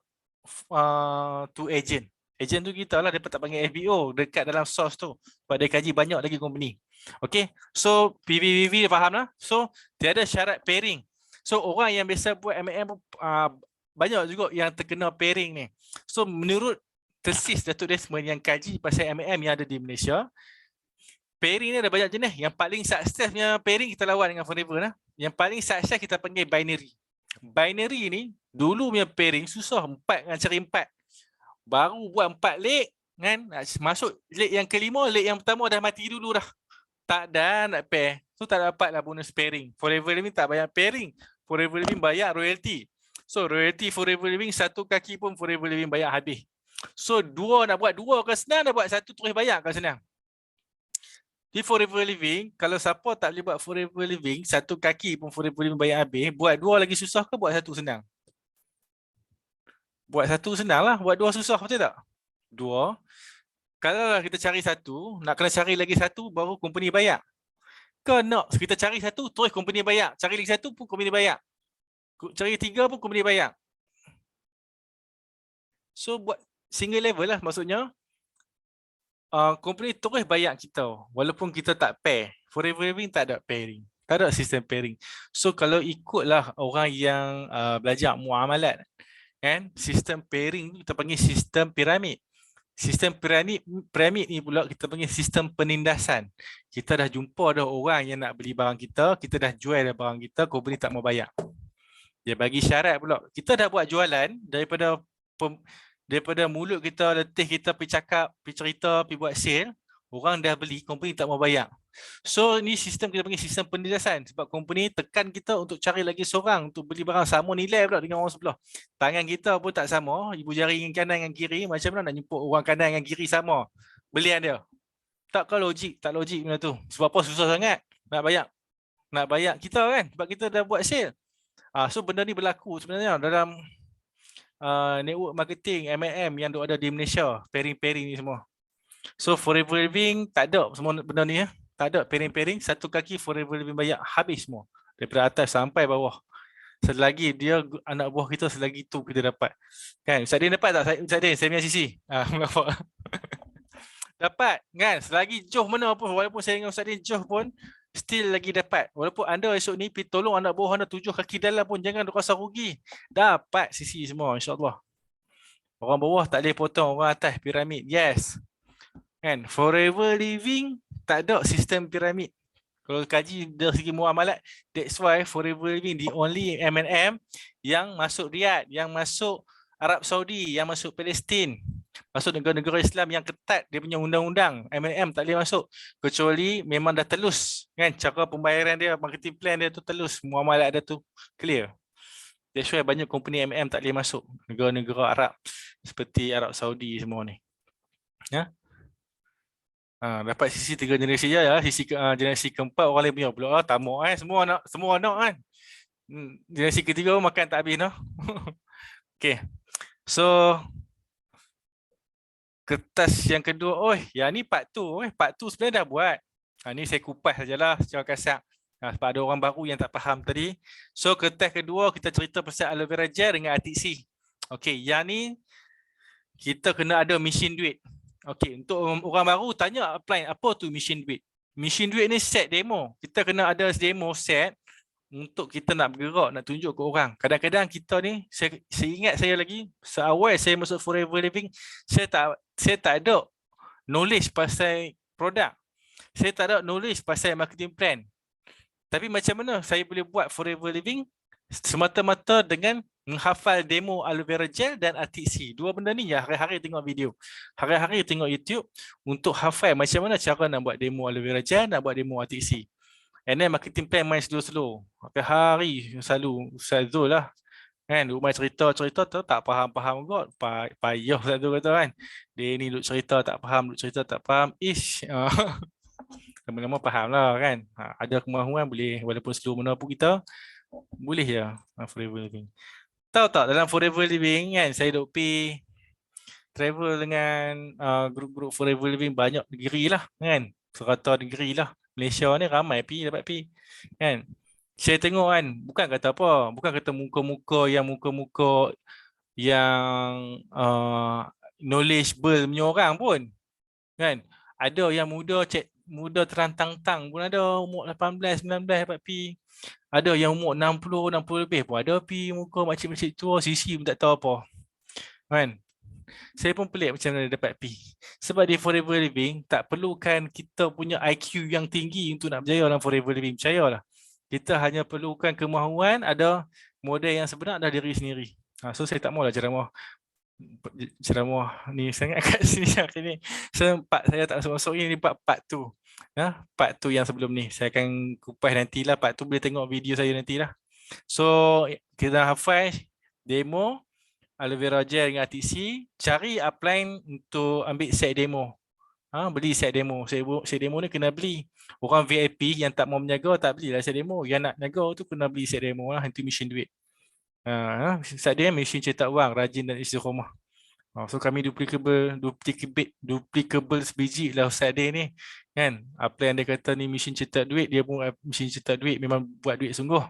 to agent. Agent tu kita lah, dia tak panggil FBO dekat dalam source tu. Sebab dia kaji banyak lagi company. Okay, so PVVV dia faham lah. So tiada syarat pairing. So orang yang biasa buat MLM banyak juga yang terkena pairing ni. So menurut tesis Datuk Desmond yang kaji pasal MLM yang ada di Malaysia, pairing ni ada banyak jenis. Yang paling sukses punya pairing kita lawan dengan Forever lah. Yang paling sukses kita panggil binary. Binary ni dulu punya pairing susah, 4 dengan cari 4. Baru buat 4 leg kan, masuk leg yang kelima, leg yang pertama dah mati dulu dah. Tak ada nak pair. So tak dapatlah bonus pairing. Forever Living tak bayar pairing. Forever Living bayar royalty. So royalty Forever Living 1 kaki pun Forever Living bayar habis. So nak buat 2 kan senang, nak buat 1 terus bayar kan senang. Di Forever Living, kalau siapa tak boleh buat Forever Living, 1 kaki pun Forever Living bayar habis, buat 2 lagi susah ke buat 1 senang? Buat 1 senang lah, buat 2 susah, betul tak? 2. Kalau kita cari 1, nak kena cari lagi 1 baru company bayar. Ke nak kita cari 1 terus company bayar. Cari lagi 1 pun company bayar. Cari 3 pun company bayar. So buat single level lah, maksudnya company terus bayar kita walaupun kita tak pair. Forever Living tak ada pairing. Tak ada sistem pairing. So kalau ikutlah orang yang belajar muamalat, kan, sistem pairing kita panggil sistem piramid. Sistem piramid ni pula kita panggil sistem penindasan. Kita dah jumpa dah orang yang nak beli barang kita dah jual dah barang kita, company tak mau bayar. Dia bagi syarat pula. Kita dah buat jualan daripada mulut kita, letih kita pergi cakap, pergi cerita, pergi buat sale, orang dah beli, company tak mau bayar. So ni sistem kita panggil sistem penindasan, sebab company tekan kita untuk cari lagi seorang untuk beli barang sama nilai pula dengan orang sebelah. Tangan kita pun tak sama, ibu jari yang kanan dengan kiri, macam mana nak jemput orang kanan dengan kiri sama belian dia? Takkan logik, tak logik benda tu. Sebab apa susah sangat nak bayar kita kan, sebab kita dah buat sale. So benda ni berlaku sebenarnya dalam network marketing MLM yang ada di Malaysia, pairing-pairing ni semua. So Forever Living tak ada semua benda ni ya. Tak ada pairing-pairing, 1 kaki Forever Living bayar habis semua. Daripada atas sampai bawah. Selagi dia anak buah kita, selagi tu kita dapat. Kan? Ustaz Din dapat tak? Ustaz Din, saya punya sisi. Dapat kan? Selagi Joh mana pun, walaupun saya dengan Ustaz Din Joh pun, still lagi dapat. Walaupun anda esok ni pergi tolong anak buah anda 7 kaki dalam pun jangan rasa rugi. Dapat sisi semua insya-Allah. Orang bawah tak boleh potong orang atas piramid. Yes. Kan? Forever Living tak ada sistem piramid. Kalau kaji dari segi muamalat, that's why Forever Living the only M&M yang masuk Riyadh, yang masuk Arab Saudi, yang masuk Palestin, masuk negara-negara Islam yang ketat dia punya undang-undang. M&M tak boleh masuk kecuali memang dah telus kan, cara pembayaran dia, marketing plan dia tu telus, muamalat dia tu clear. That's why banyak company M&M tak boleh masuk negara-negara Arab seperti Arab Saudi semua ni. Ya. Dapat sisi 3 generasi je ya. Sisi generasi keempat orang lain punya pula tamak semua nak kan. Generasi ketiga makan tak habis noh. Okey. So kertas yang kedua, yang ni part 2, part 2 sebenarnya dah buat. Ni saya kupas sajalah secara kasar. Sebab ada orang baru yang tak faham tadi. So kertas kedua kita cerita pasal aloe vera gel dengan RTC. Okey, yang ni kita kena ada mesin duit. Okey, untuk orang baru tanya apply apa tu mesin duit. Mesin duit ni set demo. Kita kena ada demo set untuk kita nak bergerak, nak tunjuk ke orang. Kadang-kadang kita ni, saya ingat saya lagi, seawal saya masuk Forever Living, saya tak ada knowledge pasal produk. Saya tak ada knowledge pasal marketing plan. Tapi macam mana saya boleh buat Forever Living? Semata-mata dengan menghafal demo aloe vera gel dan RTC. Dua benda ni ya, hari-hari tengok video. Hari-hari tengok YouTube untuk hafal macam mana cara nak buat demo aloe vera gel, nak buat demo RTC. And then marketing plan main slow-slow. Hari selalu Ustaz Zul lah. Kan, duk main cerita-cerita tu tak faham-faham kot. Payah Ustaz Zul kata kan. Dia ni duk cerita tak faham, lama-lama faham lah kan. Ada kemahuan boleh, walaupun slow mana pun kita, boleh ya Forever Living. Tahu tak dalam Forever Living kan, saya duk pergi travel dengan grup-grup Forever Living banyak negeri lah kan. Serata negeri lah. Malaysia ni ramai dapat pergi kan. Saya tengok kan, bukan kata apa, bukan kata muka-muka yang knowledgeable punya orang pun kan. Ada yang muda terantang-tang pun ada, umur 18, 19 dapat pergi. Ada yang umur 60 lebih pun ada pergi, muka makcik-makcik tua, sisi pun tak tahu apa kan. Saya pun pelik macam mana dapat pergi. Sebab di Forever Living tak perlukan kita punya IQ yang tinggi untuk nak berjaya dalam Forever Living. Percayalah. Kita hanya perlukan kemahuan, ada model yang sebenar dari diri sendiri. So saya tak maulah ceramah ni sangat kat sini hari ni. So saya tak masuk ini part 2. Part 2 yang sebelum ni. Saya akan kupas nantilah. Part 2 boleh tengok video saya nantilah. So kita hafal demo aloe vera gel dengan RTC, cari upline untuk ambil set demo. Beli set demo. Set demo ni kena beli. Orang VIP yang tak mau menjaga tak belilah set demo. Yang nak jaga tu kena beli set demo lah. Itu mesin duit. Set demo mesin cetak wang, rajin dan istiqomah. So kami duplicable sebiji lah set day ni kan. Upline dia kata ni mesin cetak duit, dia pun mesin cetak duit, memang buat duit sungguh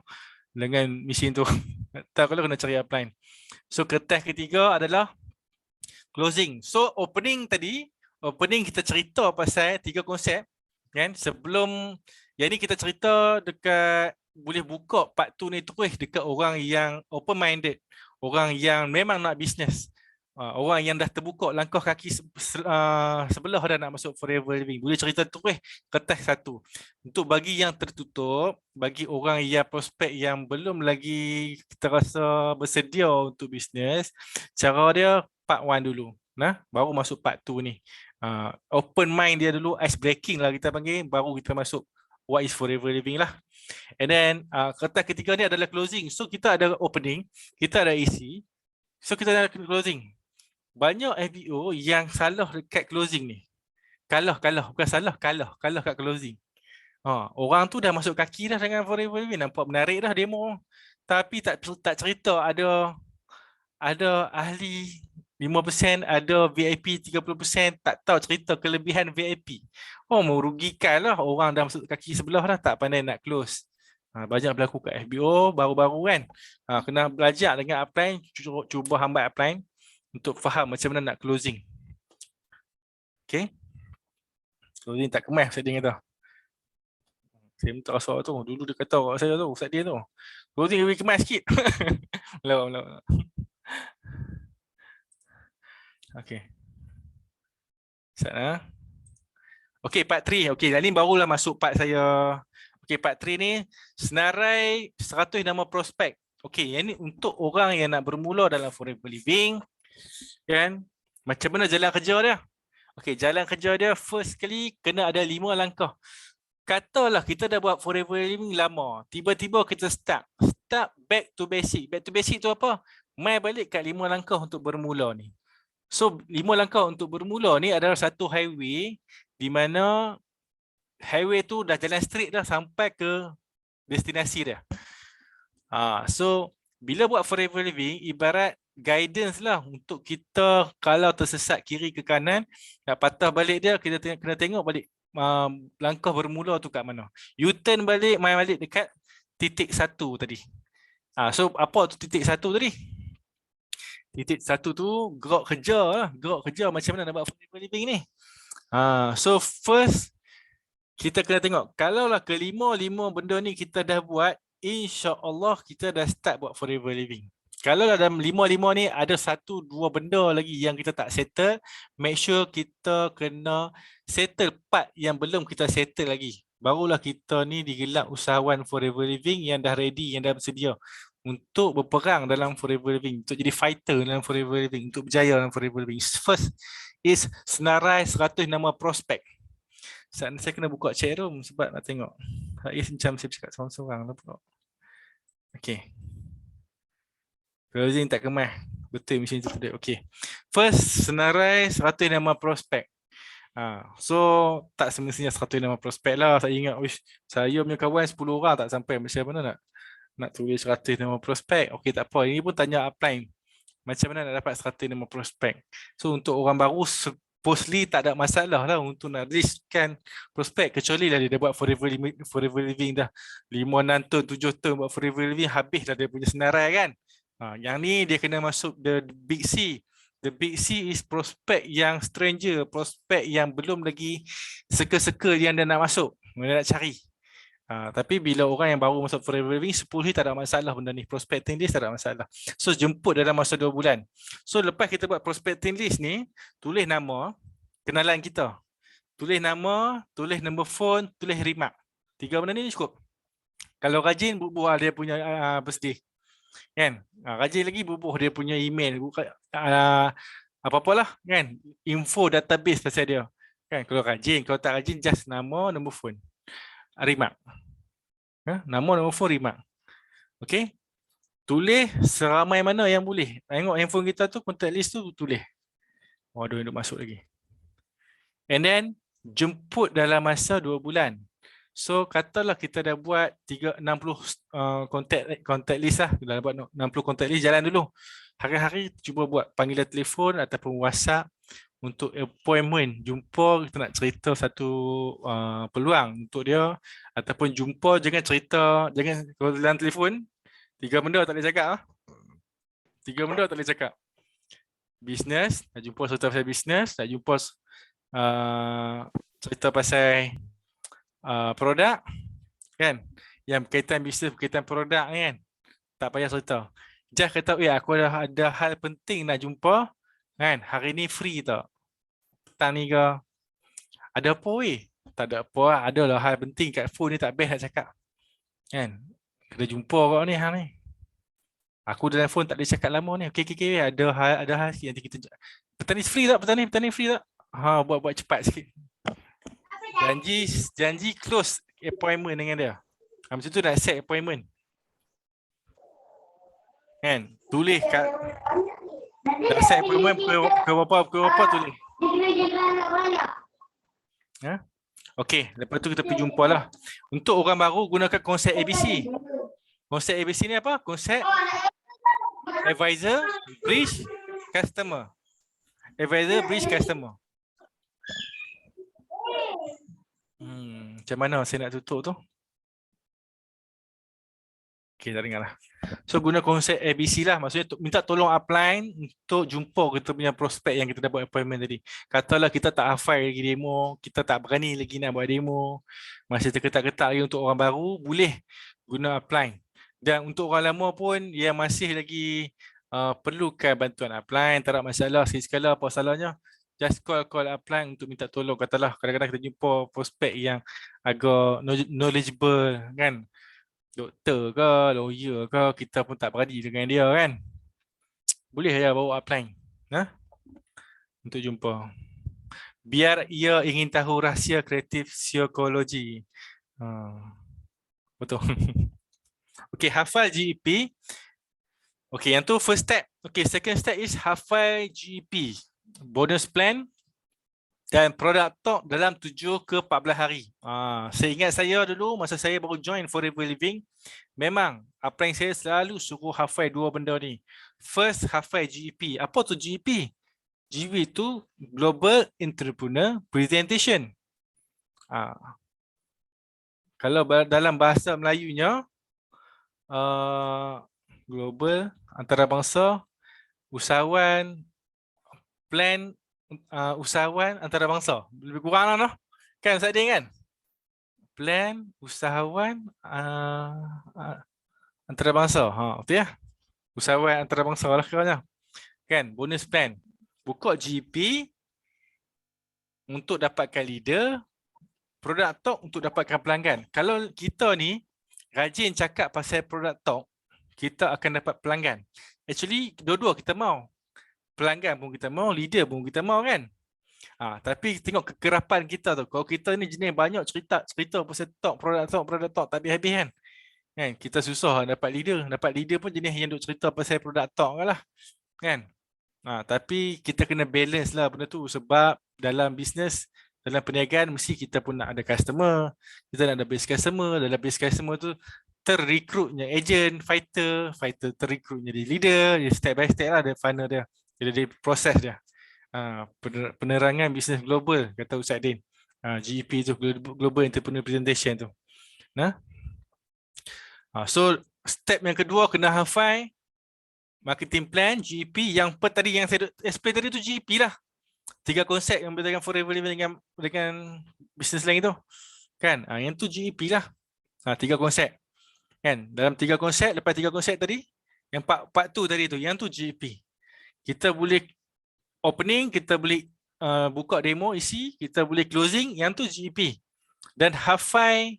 dengan mesin tu. Tak, kalau kena cari upline. So kertas ketiga adalah closing. So opening kita cerita pasal 3 konsep kan. Sebelum yang ni kita cerita dekat, boleh buka part 2 ni terus dekat orang yang open minded, orang yang memang nak bisnes, orang yang dah terbuka langkah kaki sebelah dah nak masuk Forever Living. Boleh cerita terus kertas 1. Untuk bagi yang tertutup, bagi orang yang prospek yang belum lagi kita rasa bersedia untuk bisnes, cara dia part 1 dulu. Baru masuk part 2 ni. Open mind dia dulu, ice breaking lah kita panggil, baru kita masuk what is Forever Living lah. And then kertas ketiga ni adalah closing. So kita ada opening, kita ada isi, so kita ada closing. Banyak FBO yang salah dekat closing ni. Kalah kat closing. Orang tu dah masuk kaki dah dengan Forever Living, nampak menarik dah demo. Tapi tak cerita ada ahli 5%, ada VIP 30%, tak tahu cerita kelebihan VIP. Merugikan lah, orang dah masuk kaki sebelah dah, tak pandai nak close. Banyak berlaku kat FBO baru-baru kan. Kena belajar dengan upline, cuba hambat upline untuk faham macam mana nak closing. Okay. Closing tak kemas, saya kata. Saya minta soal tu. Dulu dia kata kat saya tu, ustaz dia tu. Closing lebih kemas sikit. Melawak. Okey. Sana. Okey, part 3. Okey, ni barulah masuk part saya. Okey, part 3 ni senarai 100 nama prospek. Okey, yang ni untuk orang yang nak bermula dalam forever living, kan? Macam mana jalan kerja dia? Okey, jalan kerja dia first kali kena ada 5 langkah. Katalah kita dah buat forever living lama, tiba-tiba kita start back to basic. Back to basic tu apa? Mai balik kat 5 langkah untuk bermula ni. So 5 langkah untuk bermula ni adalah satu highway di mana highway tu dah jalan straight dah sampai ke destinasi dia. So bila buat forever living ibarat guidance lah untuk kita kalau tersesat kiri ke kanan, nak patah balik dia kita kena tengok balik langkah bermula tu kat mana. U-turn balik, main balik dekat titik 1 tadi. So apa tu titik 1 tadi? Titik 1 tu gerak kerja lah. Gerak kerja macam mana nak buat forever living ni. So first kita kena tengok kalaulah kelima-lima benda ni kita dah buat, insya-Allah kita dah start buat forever living. Kalau dalam 5 ni ada 1-2 benda lagi yang kita tak settle, make sure kita kena settle part yang belum kita settle lagi. Barulah kita ni digelar usahawan forever living yang dah ready, yang dah bersedia untuk berperang dalam forever living, untuk jadi fighter dalam forever living, untuk berjaya dalam forever living. First is senarai 100 nama prospek. Saat ni saya kena buka chat room sebab nak tengok. Macam saya cakap seorang-seorang lah pula. Okay. Closing tak kemas. Betul mesin tu tadi. Okay. First, senarai 100 nama prospek. So, tak semestinya 100 nama prospek lah. Saya ingat, saya punya kawan 10 orang tak sampai. Macam mana nak tulis 100 nama prospek? Okay, tak apa. Ini pun tanya upline. Macam mana nak dapat 100 nama prospek? So, untuk orang baru, supposedly tak ada masalah lah untuk nak listkan prospek. Kecuali lah dia dah buat forever living dah 5, 6 tahun, 7 tahun buat forever living. Habis dah dia punya senarai kan? Yang ni dia kena masuk the big C. The big C is prospek yang stranger, prospek yang belum lagi seka-seka yang dia nak masuk, dia nak cari. Tapi bila orang yang baru masuk forever living, 10 tak ada masalah benda ni. Prospecting list tak ada masalah. So jemput dalam masa 2 bulan. So lepas kita buat prospecting list ni, tulis nama, kenalan kita. Tulis nama, tulis nombor phone, tulis remark. 3 benda ni cukup. Kalau rajin, bubuh dia punya birthday. Kan? Rajin lagi bubuh dia punya email, apa-apalah kan, info database pasal dia kan. Kalau rajin, kalau tak rajin, just nama, nombor phone, remark. Nama, nombor phone, remark. Okay, tulis seramai mana yang boleh. Tengok handphone kita tu, contact list tu tulis. Waduh, duk masuk lagi. And then jemput dalam masa 2 bulan. So katalah kita dah buat 60 contact list lah. Dah buat 60 contact list, jalan dulu. Hari-hari cuba buat panggilan telefon ataupun WhatsApp untuk appointment. Jumpa, kita nak cerita satu peluang untuk dia. Ataupun jumpa, jangan cerita, jangan kalau dalam telefon, 3 benda tak boleh cakap. 3 benda tak boleh cakap. Business, nak jumpa cerita pasal business, nak jumpa cerita pasal produk kan, yang berkaitan bisnes, berkaitan produk kan, tak payah cerita. Just kata, aku ada hal penting nak jumpa kan, hari ni free tak? Petang ni ke? Ada apa tak ada apa lah, ada lah hal penting kat phone ni, tak best nak cakap kan, kena jumpa kau ni hal ni. Aku dalam phone tak boleh cakap lama ni. Okay, ada hal sikit nanti kita. Petang ni free tak? Petang ni free tak? Buat cepat sikit. Janji close appointment dengan dia. Macam tu nak set appointment. Kan? Tulis kat dah set appointment pukul berapa tulis. Okey, lepas tu kita pergi jumpa lah. Untuk orang baru gunakan konsep ABC. Konsep ABC ni apa? Konsep advisor, bridge, customer. Advisor, bridge, customer. Macam mana saya nak tutup tu? Okey, tak dengar lah. So guna konsep ABC lah, maksudnya minta tolong upline untuk jumpa kita punya prospek yang kita dah buat appointment tadi. Katalah kita tak hafal lagi demo, kita tak berani lagi nak buat demo, masih terketak-ketak lagi untuk orang baru, boleh guna upline. Dan untuk orang lama pun yang masih lagi perlukan bantuan upline, tak ada masalah, sekali-sekala apa salahnya, just call upline untuk minta tolong. Katalah kadang-kadang kita jumpa prospek yang agak knowledgeable kan, doktor ke, lawyer ke, kita pun tak berani dengan dia kan. Boleh je bawa upline untuk jumpa. Biar ia ingin tahu rahsia kreatif psikologi. Betul. Okey, hafal GEP. Okey, yang tu first step. Okey, second step is hafal GEP. Bonus plan dan product talk dalam 7 ke 14 hari. Seingat saya dulu masa saya baru join Forever Living, memang apa yang saya selalu suruh hafal dua benda ni. First, hafal GEP. Apa tu GEP? GEP tu Global Entrepreneur Presentation. Kalau dalam bahasa Melayunya, global, antarabangsa, usahawan, plan, usahawan antarabangsa. Lebih kurang lah noh. Kan Ustaz Din kan? Plan, usahawan antarabangsa. Betul ya? Usahawan antarabangsa lah kiranya. Kan? Bonus plan. Buka GP untuk dapatkan leader, product talk untuk dapatkan pelanggan. Kalau kita ni rajin cakap pasal product talk, kita akan dapat pelanggan. Actually, dua-dua kita mau. Pelanggan pun kita mau, leader pun kita mau kan. Tapi tengok kekerapan kita tu. Kalau kita ni jenis banyak cerita pasal product talk tak habis-habis kan. Kita susah dapat leader. Dapat leader pun jenis yang duk cerita pasal product talk lah. Kan? Tapi kita kena balance lah benda tu. Sebab dalam bisnes, dalam perniagaan mesti kita pun nak ada customer. Kita nak ada base customer. Dalam base customer tu terrekrutnya agent, fighter terrekrutnya jadi leader. Step by step lah ada funnel dia. Jadi proses dia. Penerangan bisnes global kata Ustaz Din. GEP tu, Global Entrepreneur Presentation tu. So step yang kedua kena hafal marketing plan GEP. Yang tadi yang saya explain tadi tu GEP lah. 3 konsep yang berkaitan Forever Living dengan bisnes lain tu. Kan? Yang tu GEP lah. 3 konsep. Kan? Dalam 3 konsep, lepas 3 konsep tadi, yang part 2 tadi tu, yang tu GEP. Kita boleh opening, kita boleh buka demo isi, kita boleh closing, yang tu GEP. Dan hafal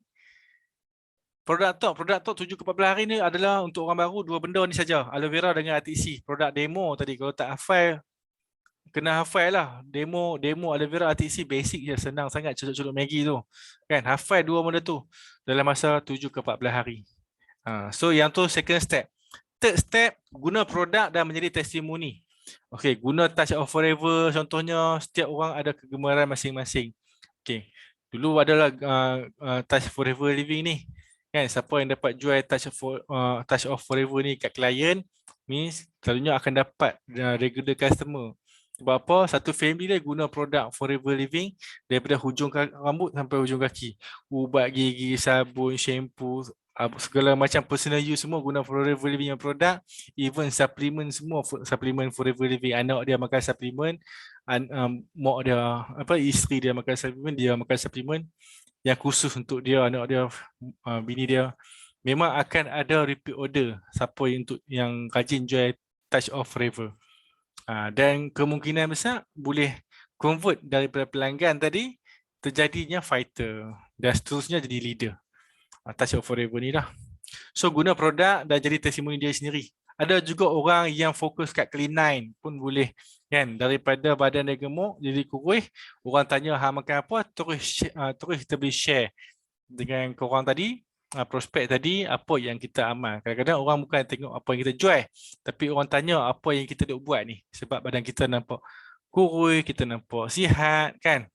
product talk 7 ke 14 hari ni adalah untuk orang baru 2 benda ni saja, aloe vera dengan RTC. Produk demo tadi kalau tak hafal, kena hafal lah. Demo aloe vera RTC basic je, senang sangat, celup-celup Maggi tu. Kan, hafal 2 benda tu dalam masa 7 ke 14 hari. So yang tu second step. Third step, guna produk dan menjadi testimoni. Okey, guna Touch of Forever contohnya, setiap orang ada kegemaran masing-masing. Okey, dulu adalah Touch Forever Living ni. Kan, siapa yang dapat jual Touch of Forever ni kat klien, means selalunya akan dapat regular customer. Sebab apa? Satu family dia guna produk Forever Living daripada hujung rambut sampai hujung kaki. Ubat gigi, sabun, shampoo, segala macam personal use semua guna Forever Living yang produk. Even supplement semua, supplement Forever Living. Anak dia makan supplement, mak dia, isteri dia makan supplement, dia makan supplement yang khusus untuk dia, anak dia, bini dia. Memang akan ada repeat order siapa yang rajin jual Touch of Forever. Dan kemungkinan besar boleh convert daripada pelanggan tadi terjadinya fighter dan seterusnya jadi leader. Touch of Forever ni lah. So guna produk dan jadi testimoni dia sendiri. Ada juga orang yang fokus kat Clean9 pun boleh kan, daripada badan dia gemuk jadi kurus, orang tanya makan apa, terus kita boleh share dengan korang tadi, prospek tadi, apa yang kita amal. Kadang-kadang orang bukan tengok apa yang kita jual, tapi orang tanya apa yang kita duk buat ni, sebab badan kita nampak kurus, kita nampak sihat kan,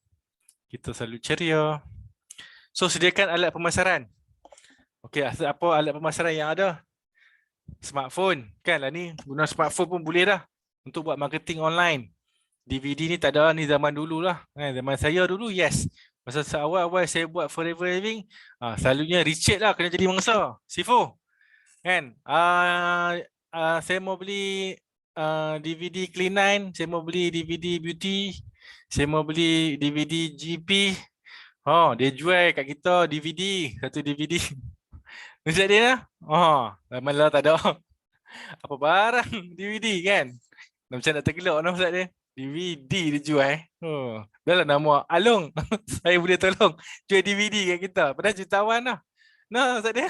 kita selalu ceria. So sediakan alat pemasaran. Okey, apa alat pemasaran yang ada? Smartphone kan lah ni, guna smartphone pun boleh dah untuk buat marketing online. DVD ni tak ada, ni zaman dulu lah. Zaman saya dulu yes. Masa awal-awal saya buat Forever Living, selalunya Richard lah kena jadi mangsa. Sifo. Kan? Saya mau beli DVD Clean9, saya mau beli DVD Beauty, saya mau beli DVD GP. Oh, dia jual kat kita DVD, satu DVD. Ustaz dia lah. Oh, malah tak ada apa barang DVD kan. Macam nak tergelak nama Ustaz dia. DVD dia jual. Oh, dah lah nama Along. Saya boleh tolong jual DVD kat kita. Padahal jutawan lah. Nah, Ustaz dia.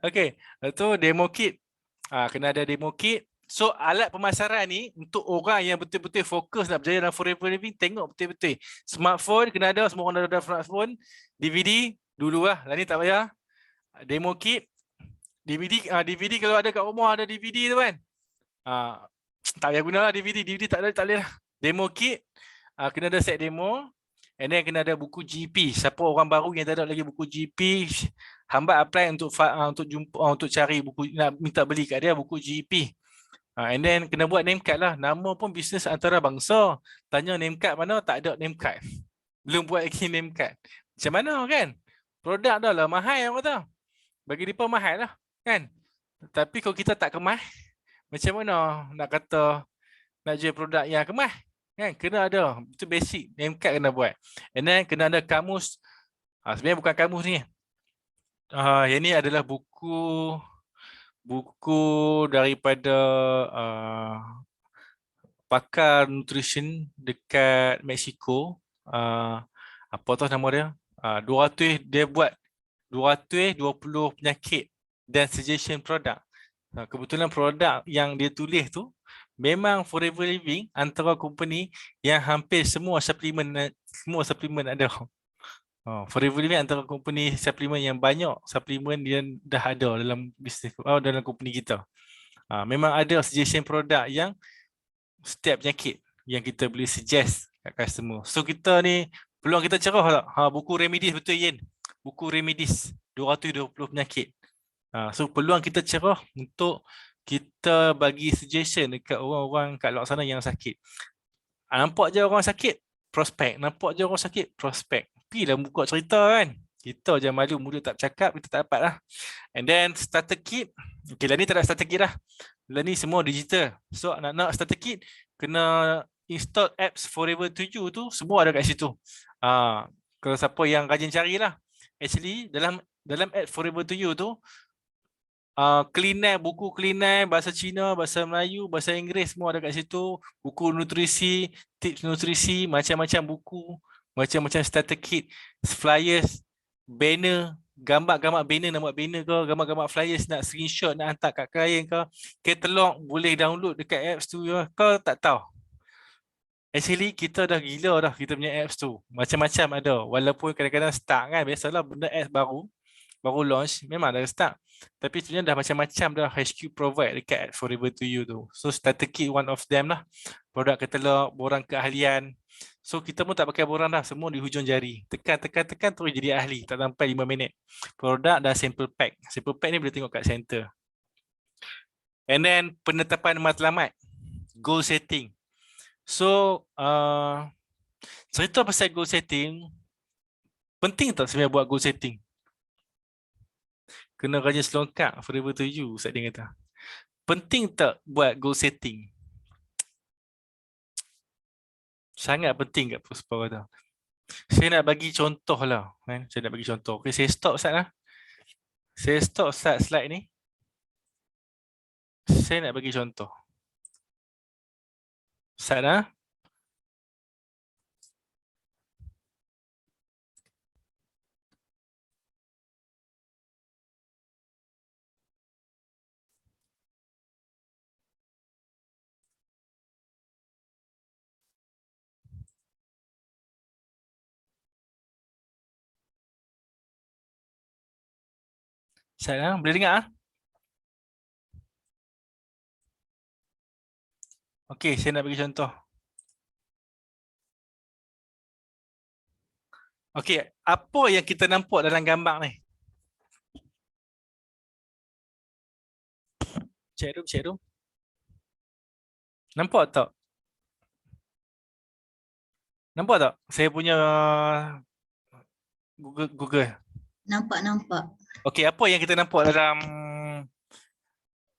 Okey, tu demo kit. Kena ada demo kit. So alat pemasaran ni untuk orang yang betul-betul fokus nak berjaya dalam forever living, tengok betul-betul. Smartphone kena ada, semua orang dah ada smartphone. DVD dulu lah ni tak payah. Demo kit. DVD kalau ada kat rumah ada DVD tu kan. Tak payah gunalah DVD tak boleh lah. Demo kit, kena ada set demo. And then kena ada buku GP. Siapa orang baru yang tak ada lagi buku GP, hamba apply untuk jumpa, untuk cari buku, nak minta beli kat dia buku GP. And then kena buat name card lah. Nama pun bisnes antara bangsa. Tanya name card mana, tak ada name card. Belum buat lagi name card. Macam mana kan? Produk dah lah mahal yang kata. Bagi mereka mahal lah kan. Tapi kalau kita tak kemas, macam mana nak kata nak jual produk yang kemas? Kan? Kena ada. Itu basic. Name card kena buat. And then kena ada kamus. Sebenarnya bukan kamus ni. Yang ni adalah buku daripada pakar nutrition dekat Mexico. Apa tu nama dia? 200, dia buat 220 penyakit dan suggestion produk. Kebetulan produk yang dia tulis tu memang Forever Living antara company yang hampir semua suplemen ada. Forever Living antara company suplemen yang banyak suplemen dia dah ada dalam bisnes dalam company kita. Memang ada suggestion produk yang setiap penyakit yang kita boleh suggest kat customer. So kita ni peluang kita cerah tak? Buku Remedies betul Yen. Buku Remedies 220 penyakit. So peluang kita cerah untuk kita bagi suggestion dekat orang-orang kat luar sana yang sakit. Nampak je orang sakit, prospek. Nampak je orang sakit, prospek. Pergilah buka cerita kan. Kita je malu mulut tak bercakap, kita tak dapat lah. And then starter kit. Okay, lah ni tak ada starter kit lah. Lah ni semua digital. So nak starter kit, kena install apps Forever to You tu, semua ada kat situ. Kalau siapa yang rajin carilah. Actually, dalam app Forever to You tu, Clean9, buku Clean9, bahasa Cina, bahasa Melayu, bahasa Inggeris semua ada kat situ. Buku nutrisi, tips nutrisi, macam-macam buku, macam-macam starter kit, flyers, banner, gambar-gambar banner, nak buat banner ke, gambar-gambar flyers nak screenshot, nak hantar kat klien ke, katalog boleh download dekat apps tu ke, kau tak tahu. Actually kita dah gila dah kita punya apps tu. Macam-macam ada. Walaupun kadang-kadang start kan, biasalah benda apps baru launch, memang dah start. Tapi sebenarnya dah macam-macam dah HQ provide dekat Forever to You tu. So starter kit one of them lah. Produk katalog, borang keahlian. So kita pun tak pakai borang dah, semua di hujung jari. Tekan terus jadi ahli, tak sampai 5 minit. Produk dah sample pack. Sample pack ni boleh tengok kat center. And then penetapan matlamat, goal setting. So cerita pasal goal setting, penting tak sebenarnya buat goal setting? Kena rajin selongkak Forever to You, Ustaz dia kata. Penting tak buat goal setting? Sangat penting kat Puspa kata. Saya nak bagi contoh lah. Saya nak bagi contoh. Okay, saya stop Ustaz lah. Saya stop Ustaz slide ni. Saya nak bagi contoh. Ustaz lah. Ustaz, boleh dengar? Okey, saya nak bagi contoh. Okey, apa yang kita nampak dalam gambar ni? Cik Rum. Nampak tak? Nampak tak? Saya punya Google. Nampak. Okey, apa yang kita nampak dalam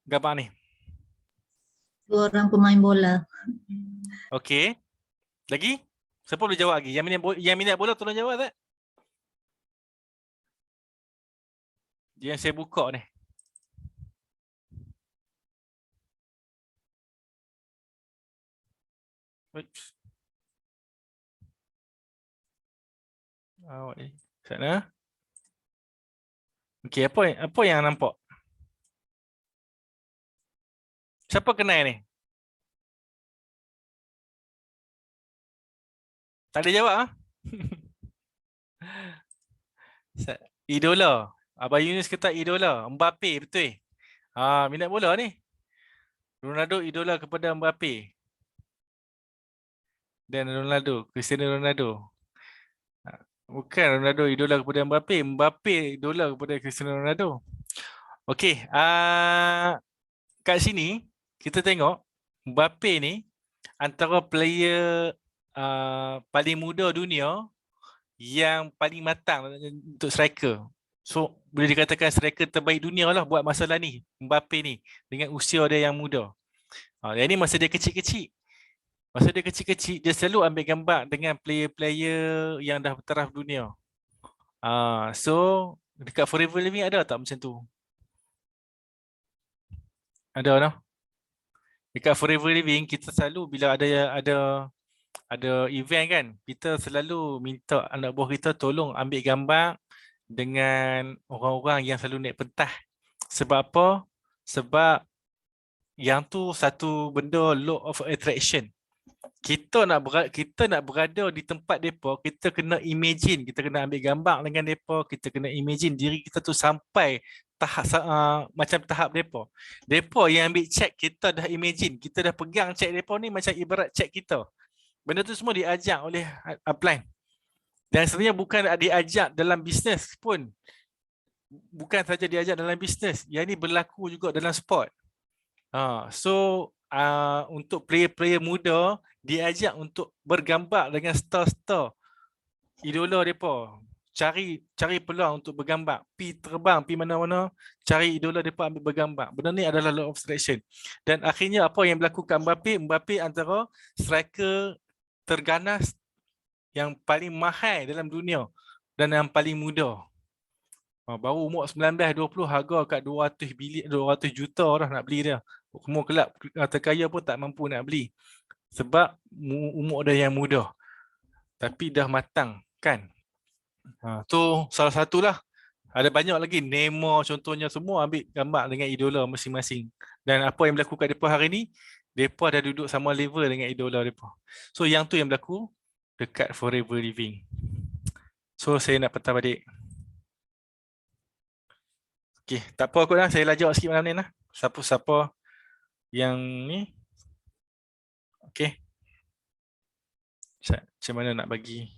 gambar ni? Dua orang pemain bola. Okey. Lagi? Siapa boleh jawab lagi? Yang minat bola tolong jawab tak? Yang saya buka ni. Oops. Awak ni. Sana. Okey, apa yang nampak? Siapa kenal ni? Tak ada jawab ah? Idola. Abang Yunus kata idola. Mbappe, betul? Minat bola ni. Ronaldo idola kepada Mbappe. Dan Ronaldo, Cristiano Ronaldo. Bukan Ronaldo idola kepada Mbappe, Mbappe idola kepada Cristiano Ronaldo. Okey, kat sini kita tengok Mbappe ni antara player paling muda dunia yang paling matang untuk striker. So boleh dikatakan striker terbaik dunia lah buat masalah ni, Mbappe ni dengan usia dia yang muda. Yang ni masa dia kecil-kecil. Masa dia kecil-kecil, dia selalu ambil gambar dengan player-player yang dah bertaraf dunia. So, dekat Forever Living ada tak macam tu? Ada no? Dekat Forever Living, kita selalu bila ada event kan, kita selalu minta anak buah kita tolong ambil gambar dengan orang-orang yang selalu naik pentas. Sebab apa? Sebab yang tu satu benda law of attraction. Kita nak berada di tempat depa, kita kena imagine, kita kena ambil gambar dengan depa, kita kena imagine diri kita tu sampai tahap macam tahap depa. Depa yang ambil cek, kita dah imagine, kita dah pegang cek depa ni macam ibarat cek kita. Benda tu semua diajar oleh upline. Dan sebenarnya bukan diajar dalam bisnes pun. Bukan saja diajar dalam bisnes, yang ni berlaku juga dalam sport. So untuk player-player muda diajak untuk bergambar dengan star-star idola mereka. Cari peluang untuk bergambar. Terbang, pergi mana-mana, cari idola mereka ambil bergambar. Benda ni adalah law of attraction. Dan akhirnya apa yang berlaku kat Mbappe? Mbappe antara striker terganas yang paling mahal dalam dunia dan yang paling muda. Baru umur 19-20 harga kat 200 juta orang nak beli dia. Semua kelab terkaya pun tak mampu nak beli. Sebab umur dia yang muda. Tapi dah matang kan. Tu salah satulah. Ada banyak lagi. Neymar contohnya, semua ambil gambar dengan idola masing-masing. Dan apa yang berlaku kat mereka hari ni, mereka dah duduk sama level dengan idola mereka. So yang tu yang berlaku dekat Forever Living. So saya nak patah balik. Okey, tak apa kot lah. Saya lajak sikit malam ni lah. Siapa-siapa yang ni. Okey. Macam mana nak bagi.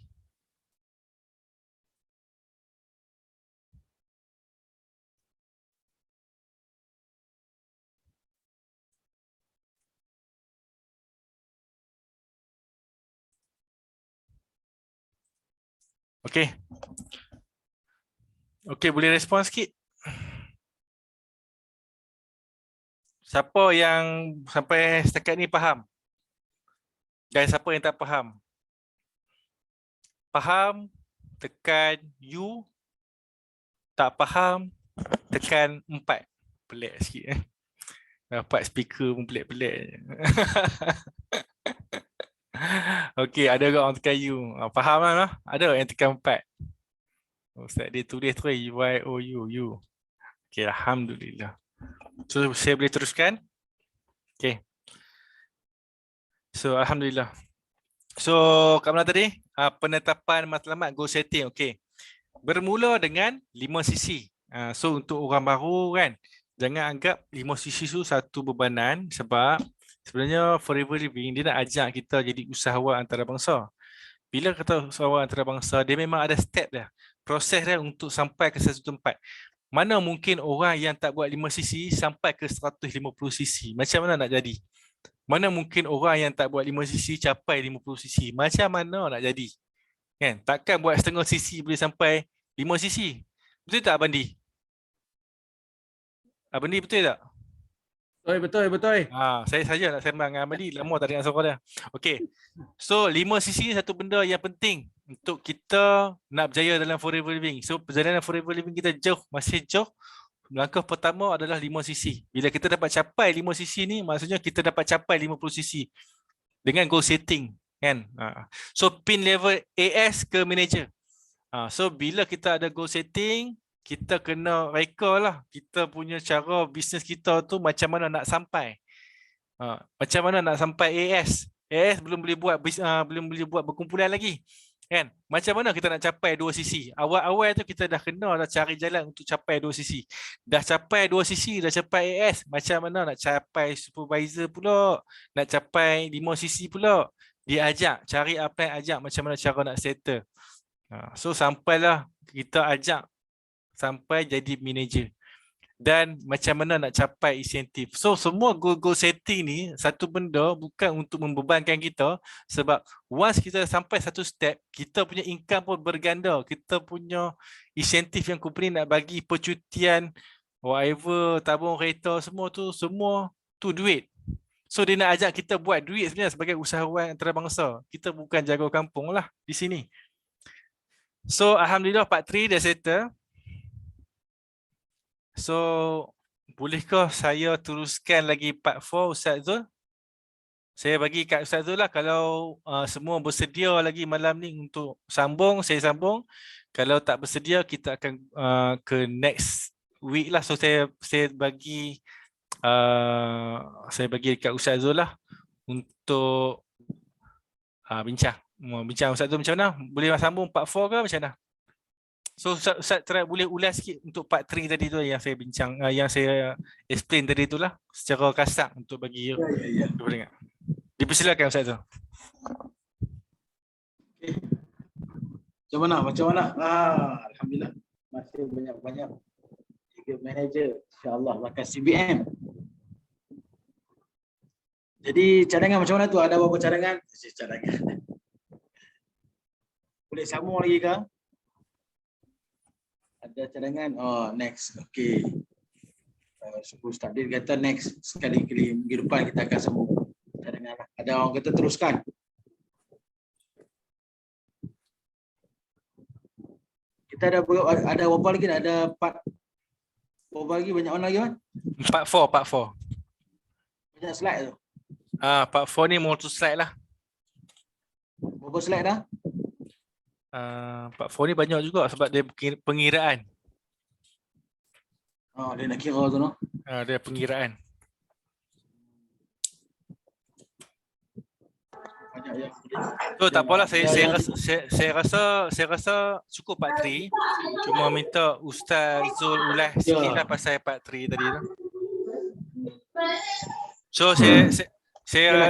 Okey. Okey, boleh respon sikit. Siapa yang sampai setakat ni faham? Dan siapa yang tak faham? Faham, tekan U. Tak faham, tekan 4. Pelik sikit. Dapat speaker pun pelik-pelik. Okey, ada orang tekan U. Faham lah? Ada yang tekan 4. Ustaz dia tulis tu YOU. Okey, alhamdulillah. So saya boleh teruskan. Okay. So alhamdulillah. So kat mana tadi? Penetapan matlamat goal setting. Okay. Bermula dengan 5 sisi. So untuk orang baru kan, jangan anggap 5 sisi tu satu bebanan. Sebab sebenarnya Forever Living dia nak ajak kita jadi usahawan antarabangsa. Bila kata usahawan antarabangsa, dia memang ada step dia. Proses dia untuk sampai ke satu tempat. Mana mungkin orang yang tak buat 5 sisi sampai ke 150 sisi? Macam mana nak jadi? Mana mungkin orang yang tak buat 5 sisi capai 50 sisi? Macam mana nak jadi? Kan? Takkan buat setengah sisi boleh sampai 5 sisi. Betul tak Abandi? Abandi betul tak? Betul. Saya saja nak sembang dengan Abandi, lama tak dengar suara dia. Okey. So 5 sisi ni satu benda yang penting untuk kita nak berjaya dalam forever living. So perjalanan forever living kita masih jauh. Langkah pertama adalah 5 sisi. Bila kita dapat capai 5 sisi ni, maksudnya kita dapat capai 50 sisi dengan goal setting, kan? So pin level AS ke manager. So bila kita ada goal setting, kita kena reka lah kita punya cara bisnes kita tu macam mana nak sampai. Macam mana nak sampai AS. AS belum boleh buat berkumpulan lagi. Kan? Macam mana kita nak capai 2 sisi? Awal-awal tu kita dah cari jalan untuk capai 2 sisi. Dah capai 2 sisi, dah capai AS. Macam mana nak capai supervisor pula? Nak capai 5 sisi pula? Dia ajak, cari apa yang ajak, macam mana cara nak settle. So sampailah kita ajak sampai jadi manager. Dan macam mana nak capai insentif. So semua goal setting ni satu benda bukan untuk membebankan kita, sebab once kita sampai satu step, kita punya income pun berganda. Kita punya insentif yang company nak bagi, percutian, whatever, tabung kereta, semua tu duit. So dia nak ajak kita buat duit sebenarnya sebagai usahawan antarabangsa. Kita bukan jaga kampung lah di sini. So alhamdulillah part 3 dah settle. So, bolehkah saya teruskan lagi part 4 Ustaz Zul? Saya bagi kat Ustaz Zul lah, kalau semua bersedia lagi malam ni untuk sambung, saya sambung. Kalau tak bersedia, kita akan ke next week lah. So, saya bagi kat Ustaz Zul lah untuk bincang. Bincang Ustaz Zul macam mana? Boleh sambung part 4 ke macam mana? So Ustaz try boleh ulas sikit untuk part 3 tadi tu yang saya bincang, yang saya explain tadi tu lah secara kasar untuk bagi dengar. Dipersilakan Ustaz tu. Okay. Macam mana? Alhamdulillah. Masih banyak-banyak tiga manager, insya-Allah bakal CBM. Jadi cadangan macam mana tu? Ada berapa cadangan? Cadangan. Boleh sambung lagi ke? Ada cadangan? Next. Okey. Ustaz Din kata next sekali minggu depan kita akan sambung cadangan. Ada orang kata teruskan. Kita ada berapa lagi? Ada part berapa lagi? Banyak mana lagi, Man? Part 4. Banyak slide tu. Part 4 ni multi slide lah. Berapa slide dah? Part 4 ni banyak juga sebab dia pengiraan. Dia nak kira tu no. Dia pengiraan. Banyak yang So tak apalah, saya rasa cukup part 3. Cuma minta Ustaz Zul ulas sikitlah pasal part 3 tadi tu. So saya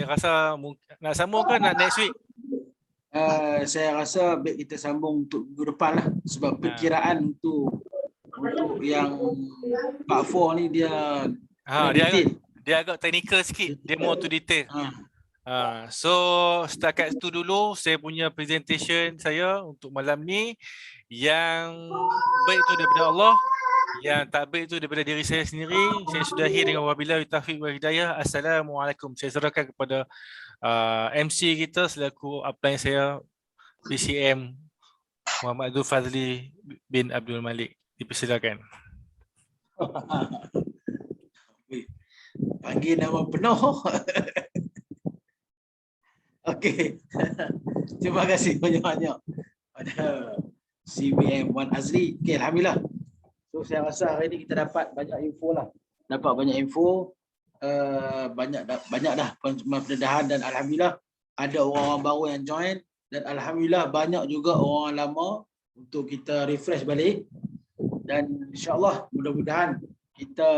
rasa nak sambung ke nak next week? Saya rasa baik kita sambung untuk minggu depan lah, sebab perkiraan untuk yang part 4 ni dia agak teknikal sikit, dia more to detail. So setakat itu dulu saya punya presentation saya untuk malam ni. Yang baik itu daripada Allah, yang tak baik itu daripada diri saya sendiri. Saya sudahi dengan wabillahi taufiq wal hidayah. Assalamualaikum. Saya serahkan kepada MC kita selaku upline saya, PCM Muhammad Abdul Fazli bin Abdul Malik. Dipersilakan. Panggil nama penuh. Okey. Terima kasih banyak-banyak pada CBM Wan Azli. Okey, alhamdulillah. So saya rasa hari ni kita dapat banyak info lah. Banyak dah pendedahan, dan alhamdulillah ada orang-orang baru yang join, dan alhamdulillah banyak juga orang lama untuk kita refresh balik, dan insya-Allah mudah-mudahan kita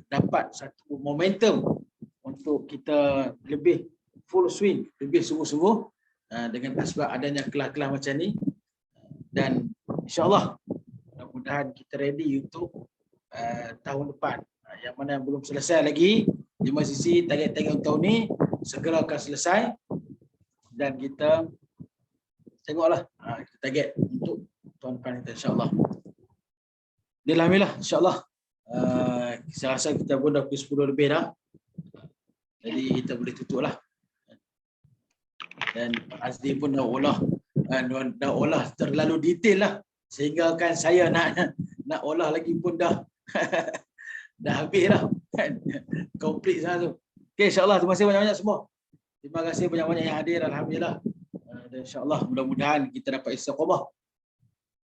dapat satu momentum untuk kita lebih full swing, lebih sungguh-sungguh dengan sebab adanya kelas-kelas macam ni, dan insya-Allah mudah-mudahan kita ready untuk tahun depan. Yang mana yang belum selesai lagi, 5 sisi target-target tahun ni segera akan selesai, dan kita tengoklah kita target untuk tuan-tuan kita insya-Allah. Alhamdulillah insya-Allah. Saya rasa kita pun dah pukul 10 lebih dah. Jadi kita boleh tutup lah. Dan Pak Azli pun dah olah terlalu detail lah. Sehingga kan saya nak olah lagi pun dah dah habis dah. Komplit sana tu. Okey, insya-Allah terima kasih banyak-banyak semua. Terima kasih banyak-banyak yang hadir, alhamdulillah. Dan insya-Allah mudah-mudahan kita dapat istiqamah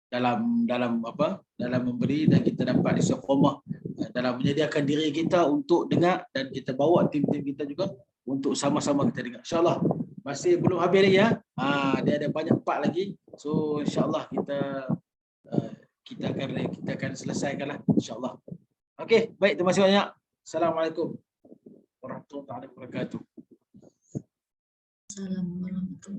dalam memberi, dan kita dapat istiqamah dalam menyediakan diri kita untuk dengar, dan kita bawa tim-tim kita juga untuk sama-sama kita dengar. Insya-Allah masih belum habis lagi ya. Dia ada banyak part lagi. So insya-Allah kita akan selesaikanlah insya-Allah. Okey, baik, terima kasih banyak. Assalamualaikum warahmatullahi wabarakatuh. Assalamualaikum warahmatullahi